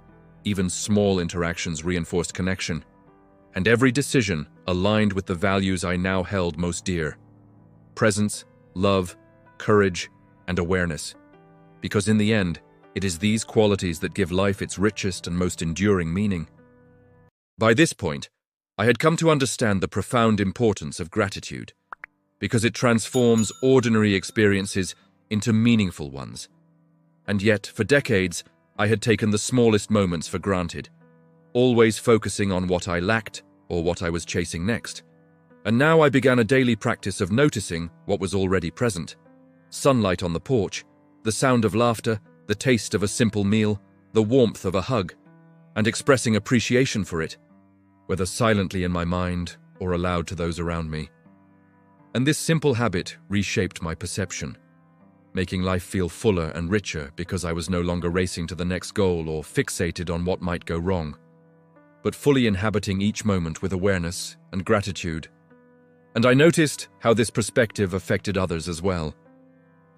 even small interactions reinforced connection, and every decision aligned with the values I now held most dear: presence, love, courage, and awareness. Because in the end, it is these qualities that give life its richest and most enduring meaning. By this point, I had come to understand the profound importance of gratitude, because it transforms ordinary experiences into meaningful ones. And yet, for decades, I had taken the smallest moments for granted, always focusing on what I lacked or what I was chasing next. And now I began a daily practice of noticing what was already present: sunlight on the porch, the sound of laughter, the taste of a simple meal, the warmth of a hug, and expressing appreciation for it, whether silently in my mind or aloud to those around me. And this simple habit reshaped my perception, making life feel fuller and richer because I was no longer racing to the next goal or fixated on what might go wrong, but fully inhabiting each moment with awareness and gratitude. And I noticed how this perspective affected others as well.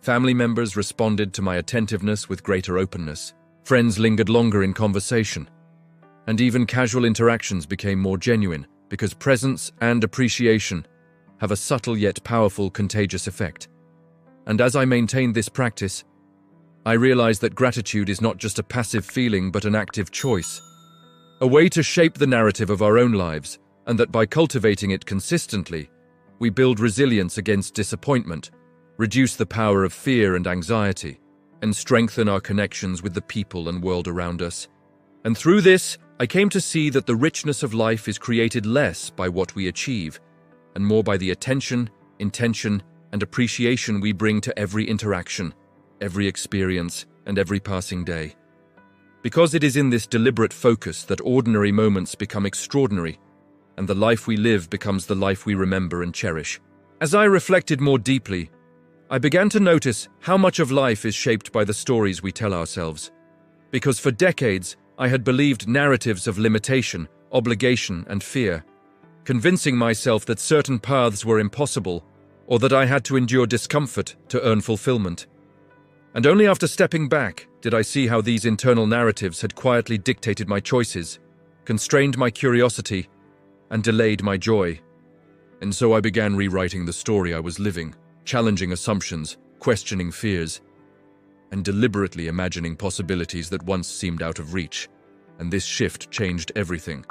Family members responded to my attentiveness with greater openness. Friends lingered longer in conversation. And even casual interactions became more genuine because presence and appreciation have a subtle yet powerful contagious effect. And as I maintained this practice, I realized that gratitude is not just a passive feeling but an active choice, a way to shape the narrative of our own lives, and that by cultivating it consistently, we build resilience against disappointment, reduce the power of fear and anxiety, and strengthen our connections with the people and world around us. And through this, I came to see that the richness of life is created less by what we achieve, and more by the attention, intention, and appreciation we bring to every interaction, every experience, and every passing day. Because it is in this deliberate focus that ordinary moments become extraordinary, and the life we live becomes the life we remember and cherish. As I reflected more deeply, I began to notice how much of life is shaped by the stories we tell ourselves. Because for decades, I had believed narratives of limitation, obligation, and fear, convincing myself that certain paths were impossible or that I had to endure discomfort to earn fulfillment. And only after stepping back did I see how these internal narratives had quietly dictated my choices, constrained my curiosity, and delayed my joy. And so I began rewriting the story I was living, challenging assumptions, questioning fears, and deliberately imagining possibilities that once seemed out of reach. And this shift changed everything.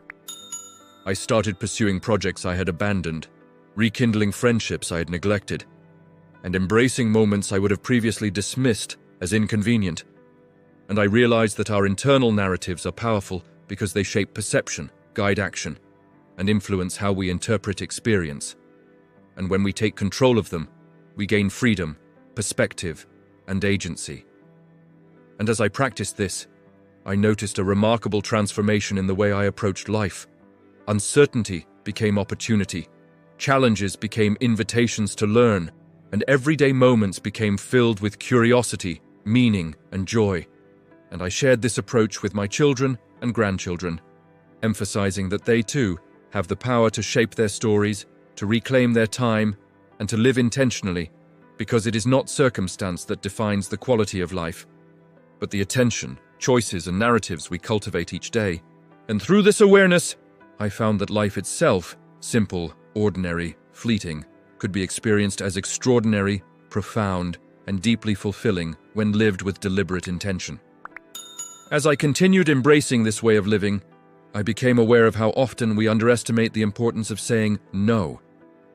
I started pursuing projects I had abandoned, rekindling friendships I had neglected, and embracing moments I would have previously dismissed as inconvenient. And I realized that our internal narratives are powerful because they shape perception, guide action, and influence how we interpret experience. And when we take control of them, we gain freedom, perspective, and agency. And as I practiced this, I noticed a remarkable transformation in the way I approached life. Uncertainty became opportunity, challenges became invitations to learn, and everyday moments became filled with curiosity, meaning, and joy. And I shared this approach with my children and grandchildren, emphasizing that they too have the power to shape their stories, to reclaim their time, and to live intentionally, because it is not circumstance that defines the quality of life, but the attention, choices, and narratives we cultivate each day. And through this awareness, I found that life itself, simple, ordinary, fleeting, could be experienced as extraordinary, profound, and deeply fulfilling when lived with deliberate intention. As I continued embracing this way of living, I became aware of how often we underestimate the importance of saying no,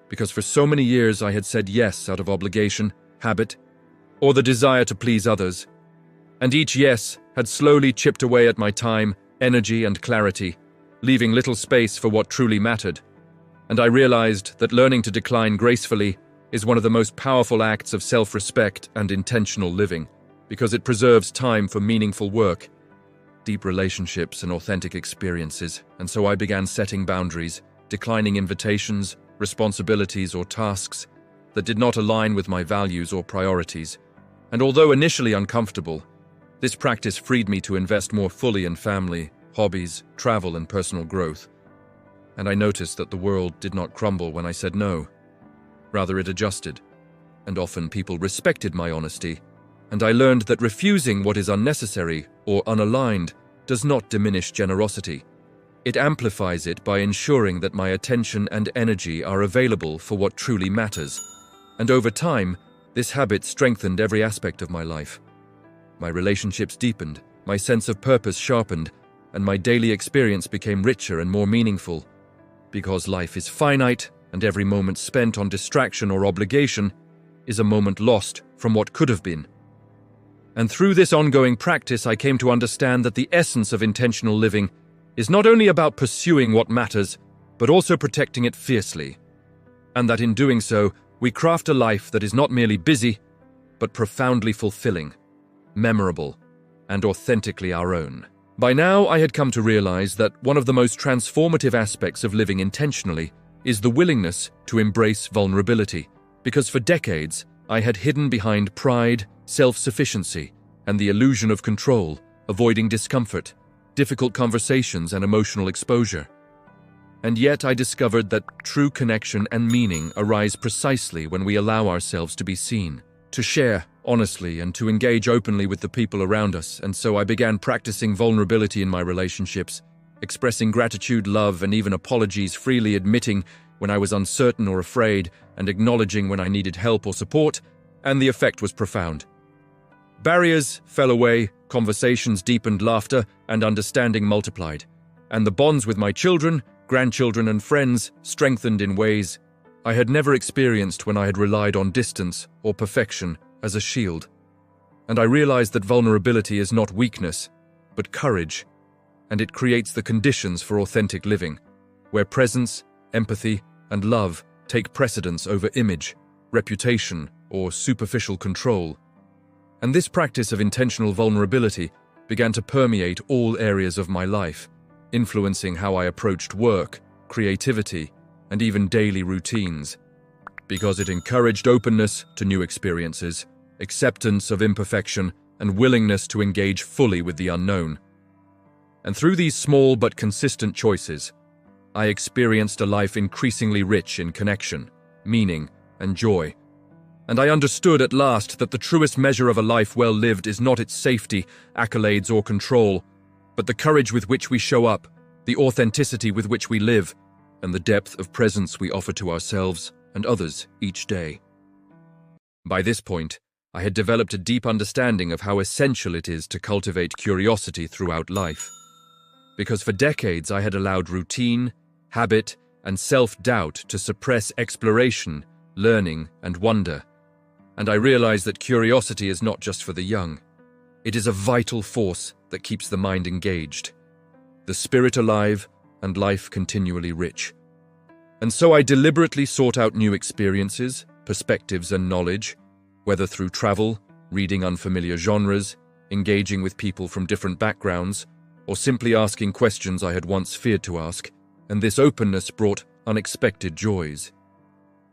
because for so many years I had said yes out of obligation, habit, or the desire to please others, and each yes had slowly chipped away at my time, energy, and clarity, leaving little space for what truly mattered. And I realized that learning to decline gracefully is one of the most powerful acts of self-respect and intentional living, because it preserves time for meaningful work, deep relationships, and authentic experiences. And so I began setting boundaries, declining invitations, responsibilities, or tasks that did not align with my values or priorities. And although initially uncomfortable, this practice freed me to invest more fully in family, hobbies, travel, and personal growth. And I noticed that the world did not crumble when I said no. Rather, it adjusted, and often people respected my honesty, and I learned that refusing what is unnecessary or unaligned does not diminish generosity. It amplifies it by ensuring that my attention and energy are available for what truly matters. And over time, this habit strengthened every aspect of my life. My relationships deepened, my sense of purpose sharpened, and my daily experience became richer and more meaningful. Because life is finite, and every moment spent on distraction or obligation is a moment lost from what could have been. And through this ongoing practice, I came to understand that the essence of intentional living is not only about pursuing what matters, but also protecting it fiercely. And that in doing so, we craft a life that is not merely busy, but profoundly fulfilling, memorable, and authentically our own. By now, I had come to realize that one of the most transformative aspects of living intentionally is the willingness to embrace vulnerability, because for decades, I had hidden behind pride, self-sufficiency, and the illusion of control, avoiding discomfort, difficult conversations, and emotional exposure. And yet I discovered that true connection and meaning arise precisely when we allow ourselves to be seen, to share honestly, and to engage openly with the people around us, and so I began practicing vulnerability in my relationships, expressing gratitude, love, and even apologies freely, admitting when I was uncertain or afraid, and acknowledging when I needed help or support, and the effect was profound. Barriers fell away, conversations deepened, laughter and understanding multiplied, and the bonds with my children, grandchildren, and friends strengthened in ways I had never experienced when I had relied on distance or perfection as a shield. And I realized that vulnerability is not weakness, but courage, and it creates the conditions for authentic living, where presence, empathy, and love take precedence over image, reputation, or superficial control. And this practice of intentional vulnerability began to permeate all areas of my life, influencing how I approached work, creativity, and even daily routines, because it encouraged openness to new experiences, acceptance of imperfection, and willingness to engage fully with the unknown. And through these small but consistent choices, I experienced a life increasingly rich in connection, meaning, and joy. And I understood at last that the truest measure of a life well lived is not its safety, accolades, or control, but the courage with which we show up, the authenticity with which we live, and the depth of presence we offer to ourselves and others each day. By this point, I had developed a deep understanding of how essential it is to cultivate curiosity throughout life. Because for decades I had allowed routine, habit, and self-doubt to suppress exploration, learning, and wonder. And I realized that curiosity is not just for the young. It is a vital force that keeps the mind engaged, the spirit alive, and life continually rich. And so I deliberately sought out new experiences, perspectives, and knowledge, whether through travel, reading unfamiliar genres, engaging with people from different backgrounds, or simply asking questions I had once feared to ask, and this openness brought unexpected joys.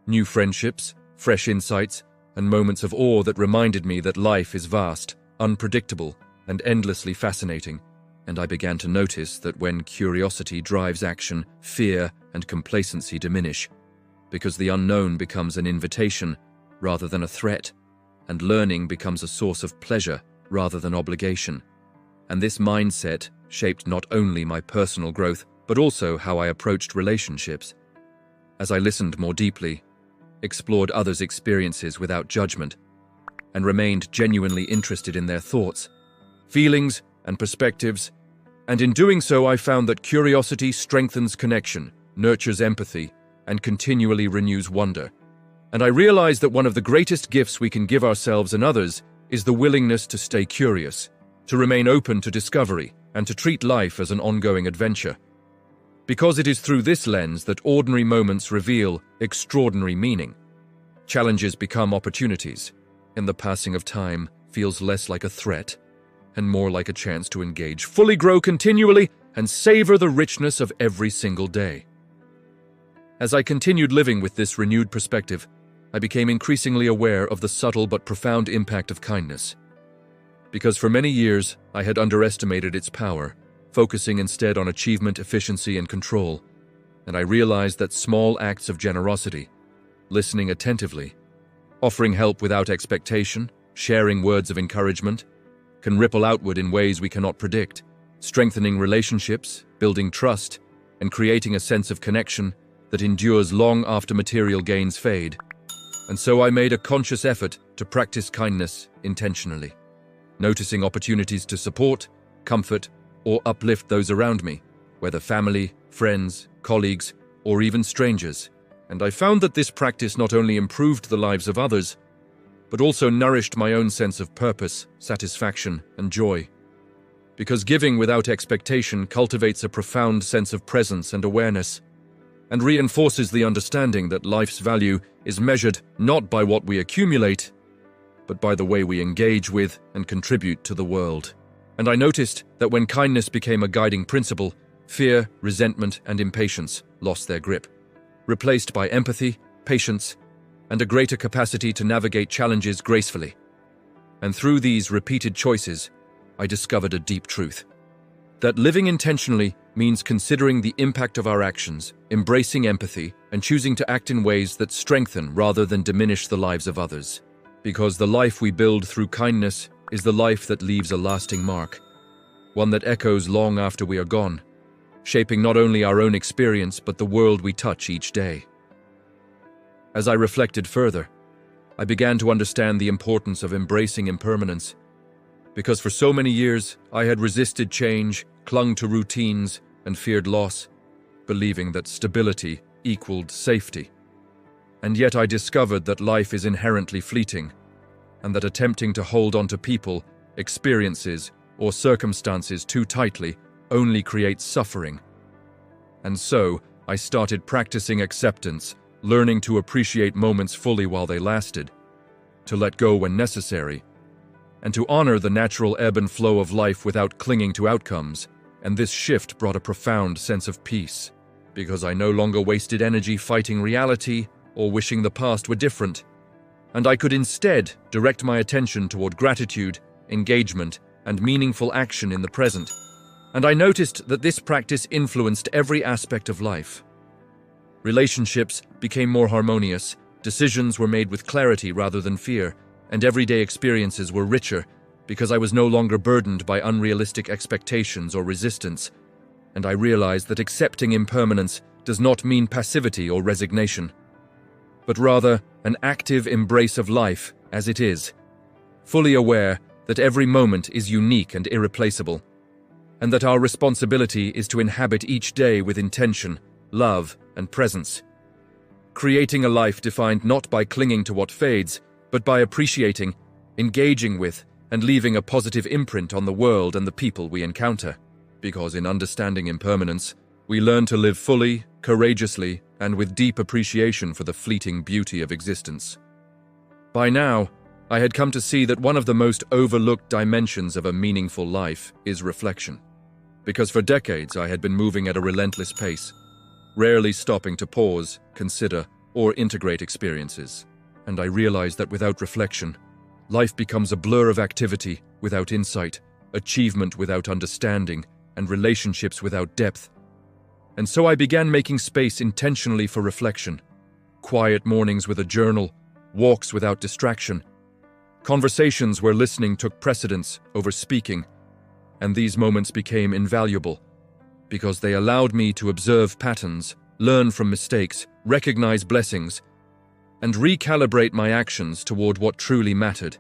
New friendships, fresh insights, and moments of awe that reminded me that life is vast, unpredictable, and endlessly fascinating, and I began to notice that when curiosity drives action, fear and complacency diminish, because the unknown becomes an invitation rather than a threat, and learning becomes a source of pleasure rather than obligation. And this mindset shaped not only my personal growth, but also how I approached relationships. As I listened more deeply, explored others' experiences without judgment, and remained genuinely interested in their thoughts, feelings, and perspectives, and in doing so I found that curiosity strengthens connection, nurtures empathy, and continually renews wonder. And I realized that one of the greatest gifts we can give ourselves and others is the willingness to stay curious, to remain open to discovery, and to treat life as an ongoing adventure. Because it is through this lens that ordinary moments reveal extraordinary meaning. Challenges become opportunities, and the passing of time feels less like a threat and more like a chance to engage, fully grow continually, and savor the richness of every single day. As I continued living with this renewed perspective, I became increasingly aware of the subtle but profound impact of kindness. Because for many years, I had underestimated its power, focusing instead on achievement, efficiency, and control. And I realized that small acts of generosity, listening attentively, offering help without expectation, sharing words of encouragement, can ripple outward in ways we cannot predict, strengthening relationships, building trust, and creating a sense of connection that endures long after material gains fade. And so I made a conscious effort to practice kindness intentionally, noticing opportunities to support, comfort, or uplift those around me, whether family, friends, colleagues, or even strangers. And I found that this practice not only improved the lives of others, but also nourished my own sense of purpose, satisfaction, and joy. Because giving without expectation cultivates a profound sense of presence and awareness, and reinforces the understanding that life's value is measured not by what we accumulate, but by the way we engage with and contribute to the world. And I noticed that when kindness became a guiding principle, fear, resentment, and impatience lost their grip, replaced by empathy, patience, and a greater capacity to navigate challenges gracefully. And through these repeated choices, I discovered a deep truth: that living intentionally means considering the impact of our actions, embracing empathy, and choosing to act in ways that strengthen rather than diminish the lives of others. Because the life we build through kindness is the life that leaves a lasting mark, one that echoes long after we are gone, shaping not only our own experience but the world we touch each day. As I reflected further, I began to understand the importance of embracing impermanence, because for so many years I had resisted change, clung to routines, and feared loss, believing that stability equaled safety. And yet I discovered that life is inherently fleeting, and that attempting to hold on to people, experiences, or circumstances too tightly only creates suffering. And so, I started practicing acceptance, learning to appreciate moments fully while they lasted, to let go when necessary, and to honor the natural ebb and flow of life without clinging to outcomes. And this shift brought a profound sense of peace, because I no longer wasted energy fighting reality or wishing the past were different, and I could instead direct my attention toward gratitude, engagement, and meaningful action in the present. And I noticed that this practice influenced every aspect of life. Relationships became more harmonious, decisions were made with clarity rather than fear, and everyday experiences were richer because I was no longer burdened by unrealistic expectations or resistance, and I realized that accepting impermanence does not mean passivity or resignation, but rather an active embrace of life as it is, fully aware that every moment is unique and irreplaceable, and that our responsibility is to inhabit each day with intention, love, and presence, creating a life defined not by clinging to what fades, but by appreciating, engaging with, and leaving a positive imprint on the world and the people we encounter. Because in understanding impermanence, we learn to live fully, courageously, and with deep appreciation for the fleeting beauty of existence. By now, I had come to see that one of the most overlooked dimensions of a meaningful life is reflection. Because for decades I had been moving at a relentless pace, rarely stopping to pause, consider, or integrate experiences. And I realized that without reflection, life becomes a blur of activity without insight, achievement without understanding, and relationships without depth. And so I began making space intentionally for reflection. Quiet mornings with a journal, walks without distraction, conversations where listening took precedence over speaking, and these moments became invaluable because they allowed me to observe patterns, learn from mistakes, recognize blessings, and recalibrate my actions toward what truly mattered.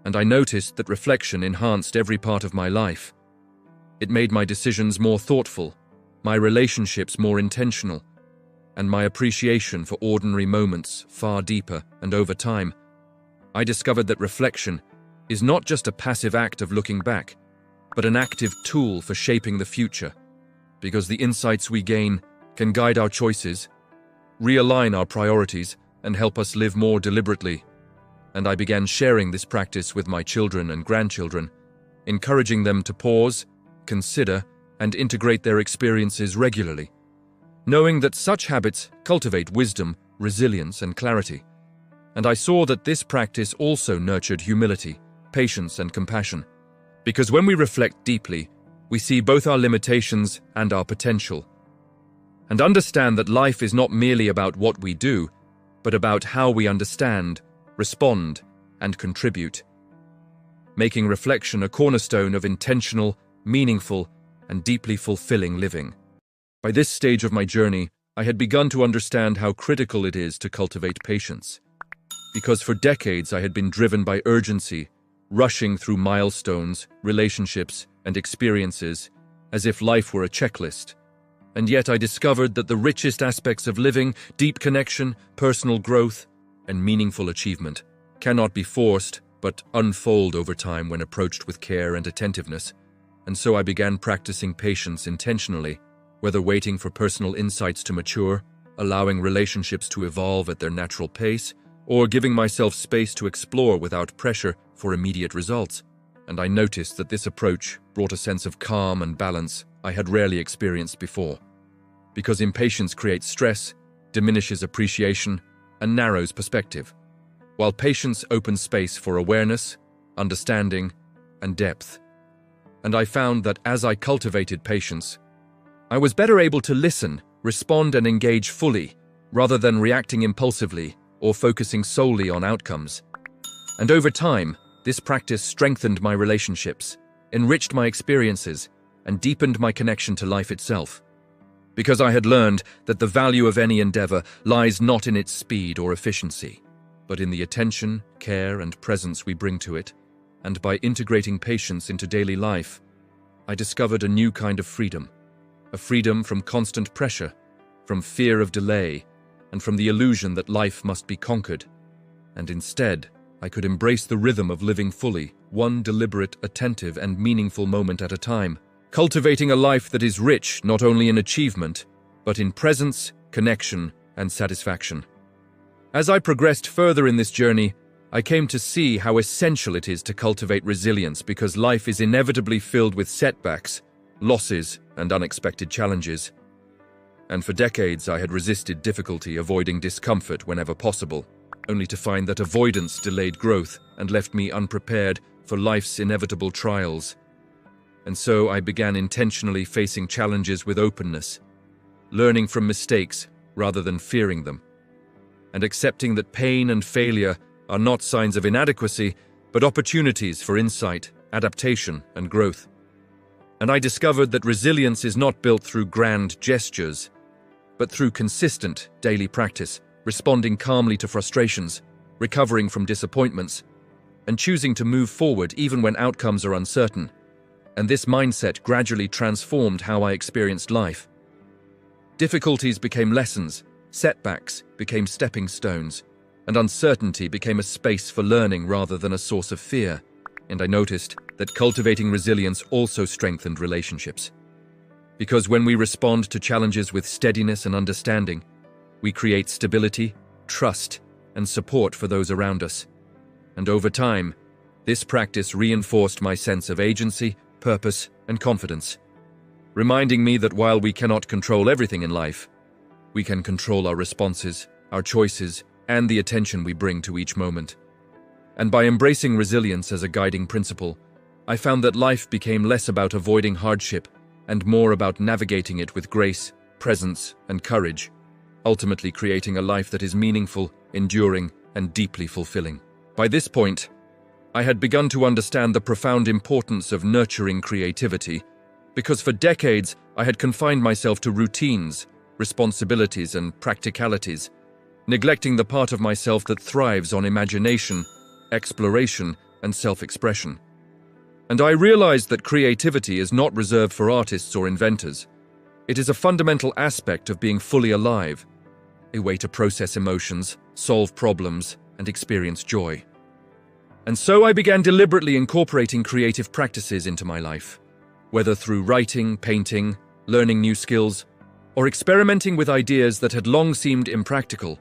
And I noticed that reflection enhanced every part of my life. It made my decisions more thoughtful, my relationships more intentional, and my appreciation for ordinary moments far deeper. And over time, I discovered that reflection is not just a passive act of looking back, but an active tool for shaping the future, because the insights we gain can guide our choices, realign our priorities, and help us live more deliberately. And I began sharing this practice with my children and grandchildren, encouraging them to pause, consider, and integrate their experiences regularly, knowing that such habits cultivate wisdom, resilience, and clarity. And I saw that this practice also nurtured humility, patience, and compassion, because when we reflect deeply, we see both our limitations and our potential, and understand that life is not merely about what we do, but about how we understand, respond, and contribute, making reflection a cornerstone of intentional, meaningful, and deeply fulfilling living. By this stage of my journey, I had begun to understand how critical it is to cultivate patience, because for decades I had been driven by urgency, rushing through milestones, relationships, and experiences as if life were a checklist. And yet I discovered that the richest aspects of living, deep connection, personal growth, and meaningful achievement, cannot be forced but unfold over time when approached with care and attentiveness. And so I began practicing patience intentionally, whether waiting for personal insights to mature, allowing relationships to evolve at their natural pace, or giving myself space to explore without pressure for immediate results. And I noticed that this approach brought a sense of calm and balance I had rarely experienced before. Because impatience creates stress, diminishes appreciation, and narrows perspective, while patience opens space for awareness, understanding, and depth. And I found that as I cultivated patience, I was better able to listen, respond, and engage fully, rather than reacting impulsively or focusing solely on outcomes. And over time, this practice strengthened my relationships, enriched my experiences, and deepened my connection to life itself. Because I had learned that the value of any endeavor lies not in its speed or efficiency, but in the attention, care, and presence we bring to it. And by integrating patience into daily life, I discovered a new kind of freedom. A freedom from constant pressure, from fear of delay, and from the illusion that life must be conquered. And instead, I could embrace the rhythm of living fully, one deliberate, attentive, and meaningful moment at a time, cultivating a life that is rich not only in achievement, but in presence, connection, and satisfaction. As I progressed further in this journey, I came to see how essential it is to cultivate resilience because life is inevitably filled with setbacks, losses, and unexpected challenges. And for decades, I had resisted difficulty, avoiding discomfort whenever possible, only to find that avoidance delayed growth and left me unprepared for life's inevitable trials. And so I began intentionally facing challenges with openness, learning from mistakes rather than fearing them, and accepting that pain and failure are not signs of inadequacy, but opportunities for insight, adaptation, and growth. And I discovered that resilience is not built through grand gestures, but through consistent daily practice, responding calmly to frustrations, recovering from disappointments, and choosing to move forward even when outcomes are uncertain. And this mindset gradually transformed how I experienced life. Difficulties became lessons, setbacks became stepping stones, and uncertainty became a space for learning rather than a source of fear. And I noticed that cultivating resilience also strengthened relationships. Because when we respond to challenges with steadiness and understanding, we create stability, trust, and support for those around us. And over time, this practice reinforced my sense of agency, purpose, and confidence, reminding me that while we cannot control everything in life, we can control our responses, our choices, and the attention we bring to each moment. And by embracing resilience as a guiding principle, I found that life became less about avoiding hardship and more about navigating it with grace, presence, and courage, ultimately creating a life that is meaningful, enduring, and deeply fulfilling. By this point, I had begun to understand the profound importance of nurturing creativity, because for decades I had confined myself to routines, responsibilities, and practicalities, neglecting the part of myself that thrives on imagination, exploration, and self-expression. And I realized that creativity is not reserved for artists or inventors. It is a fundamental aspect of being fully alive, a way to process emotions, solve problems, and experience joy. And so I began deliberately incorporating creative practices into my life, whether through writing, painting, learning new skills, or experimenting with ideas that had long seemed impractical.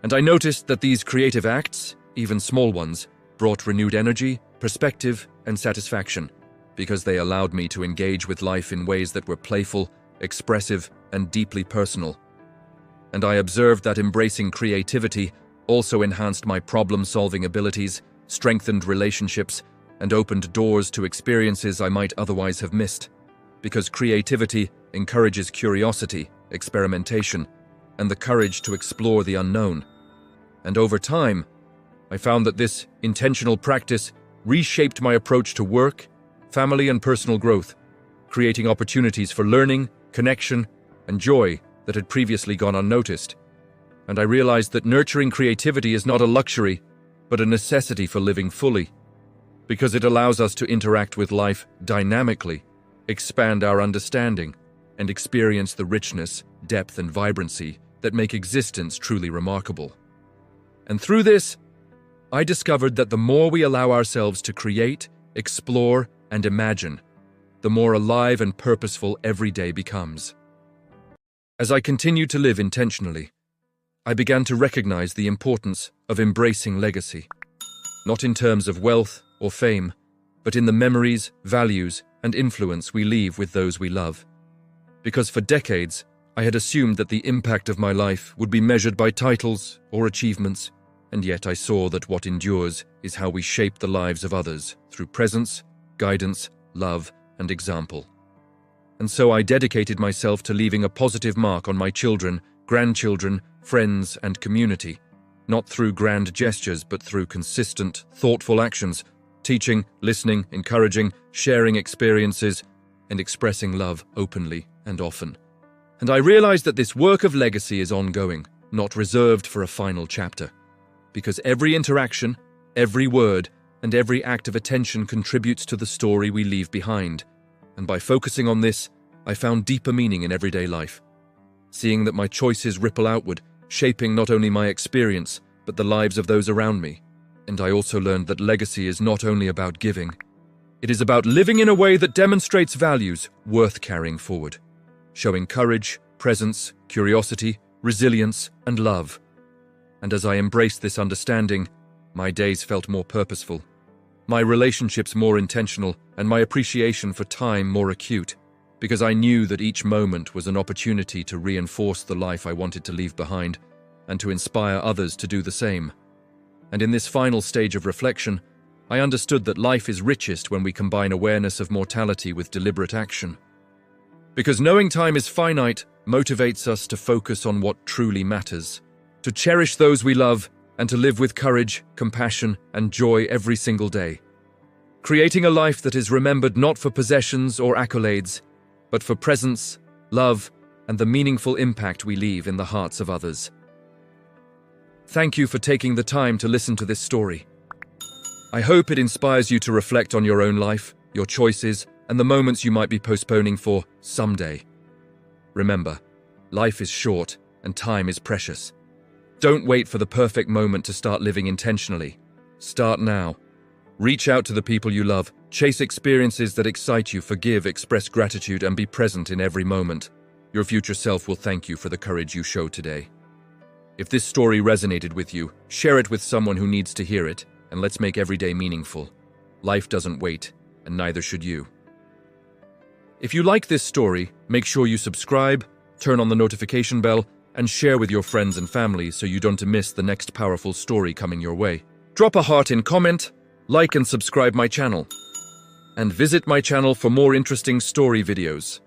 And I noticed that these creative acts, even small ones, brought renewed energy, perspective, and satisfaction, because they allowed me to engage with life in ways that were playful, expressive, and deeply personal. And I observed that embracing creativity also enhanced my problem-solving abilities, strengthened relationships, and opened doors to experiences I might otherwise have missed, because creativity encourages curiosity, experimentation, and the courage to explore the unknown. And over time, I found that this intentional practice reshaped my approach to work, family, and personal growth, creating opportunities for learning, connection, and joy that had previously gone unnoticed. And I realized that nurturing creativity is not a luxury, but a necessity for living fully, because it allows us to interact with life dynamically, expand our understanding, and experience the richness, depth, and vibrancy that make existence truly remarkable. And through this, I discovered that the more we allow ourselves to create, explore, and imagine, the more alive and purposeful every day becomes. As I continued to live intentionally, I began to recognize the importance of embracing legacy, not in terms of wealth or fame, but in the memories, values, and influence we leave with those we love. Because for decades, I had assumed that the impact of my life would be measured by titles or achievements, and yet I saw that what endures is how we shape the lives of others through presence, guidance, love, and example. And so I dedicated myself to leaving a positive mark on my children, grandchildren, friends, and community, not through grand gestures, but through consistent, thoughtful actions, teaching, listening, encouraging, sharing experiences, and expressing love openly and often. And I realized that this work of legacy is ongoing, not reserved for a final chapter. Because every interaction, every word, and every act of attention contributes to the story we leave behind. And by focusing on this, I found deeper meaning in everyday life. Seeing that my choices ripple outward, shaping not only my experience, but the lives of those around me. And I also learned that legacy is not only about giving. It is about living in a way that demonstrates values worth carrying forward, showing courage, presence, curiosity, resilience, and love. And as I embraced this understanding, my days felt more purposeful, my relationships more intentional, and my appreciation for time more acute, because I knew that each moment was an opportunity to reinforce the life I wanted to leave behind and to inspire others to do the same. And in this final stage of reflection, I understood that life is richest when we combine awareness of mortality with deliberate action. Because knowing time is finite motivates us to focus on what truly matters, to cherish those we love, and to live with courage, compassion, and joy every single day. Creating a life that is remembered not for possessions or accolades, but for presence, love, and the meaningful impact we leave in the hearts of others. Thank you for taking the time to listen to this story. I hope it inspires you to reflect on your own life, your choices, and the moments you might be postponing for someday. Remember, life is short and time is precious. Don't wait for the perfect moment to start living intentionally. Start now. Reach out to the people you love, chase experiences that excite you, forgive, express gratitude, and be present in every moment. Your future self will thank you for the courage you show today. If this story resonated with you, share it with someone who needs to hear it, and let's make every day meaningful. Life doesn't wait, and neither should you. If you like this story, make sure you subscribe, turn on the notification bell, and share with your friends and family so you don't miss the next powerful story coming your way. Drop a heart in comment, like and subscribe my channel. And visit my channel for more interesting story videos.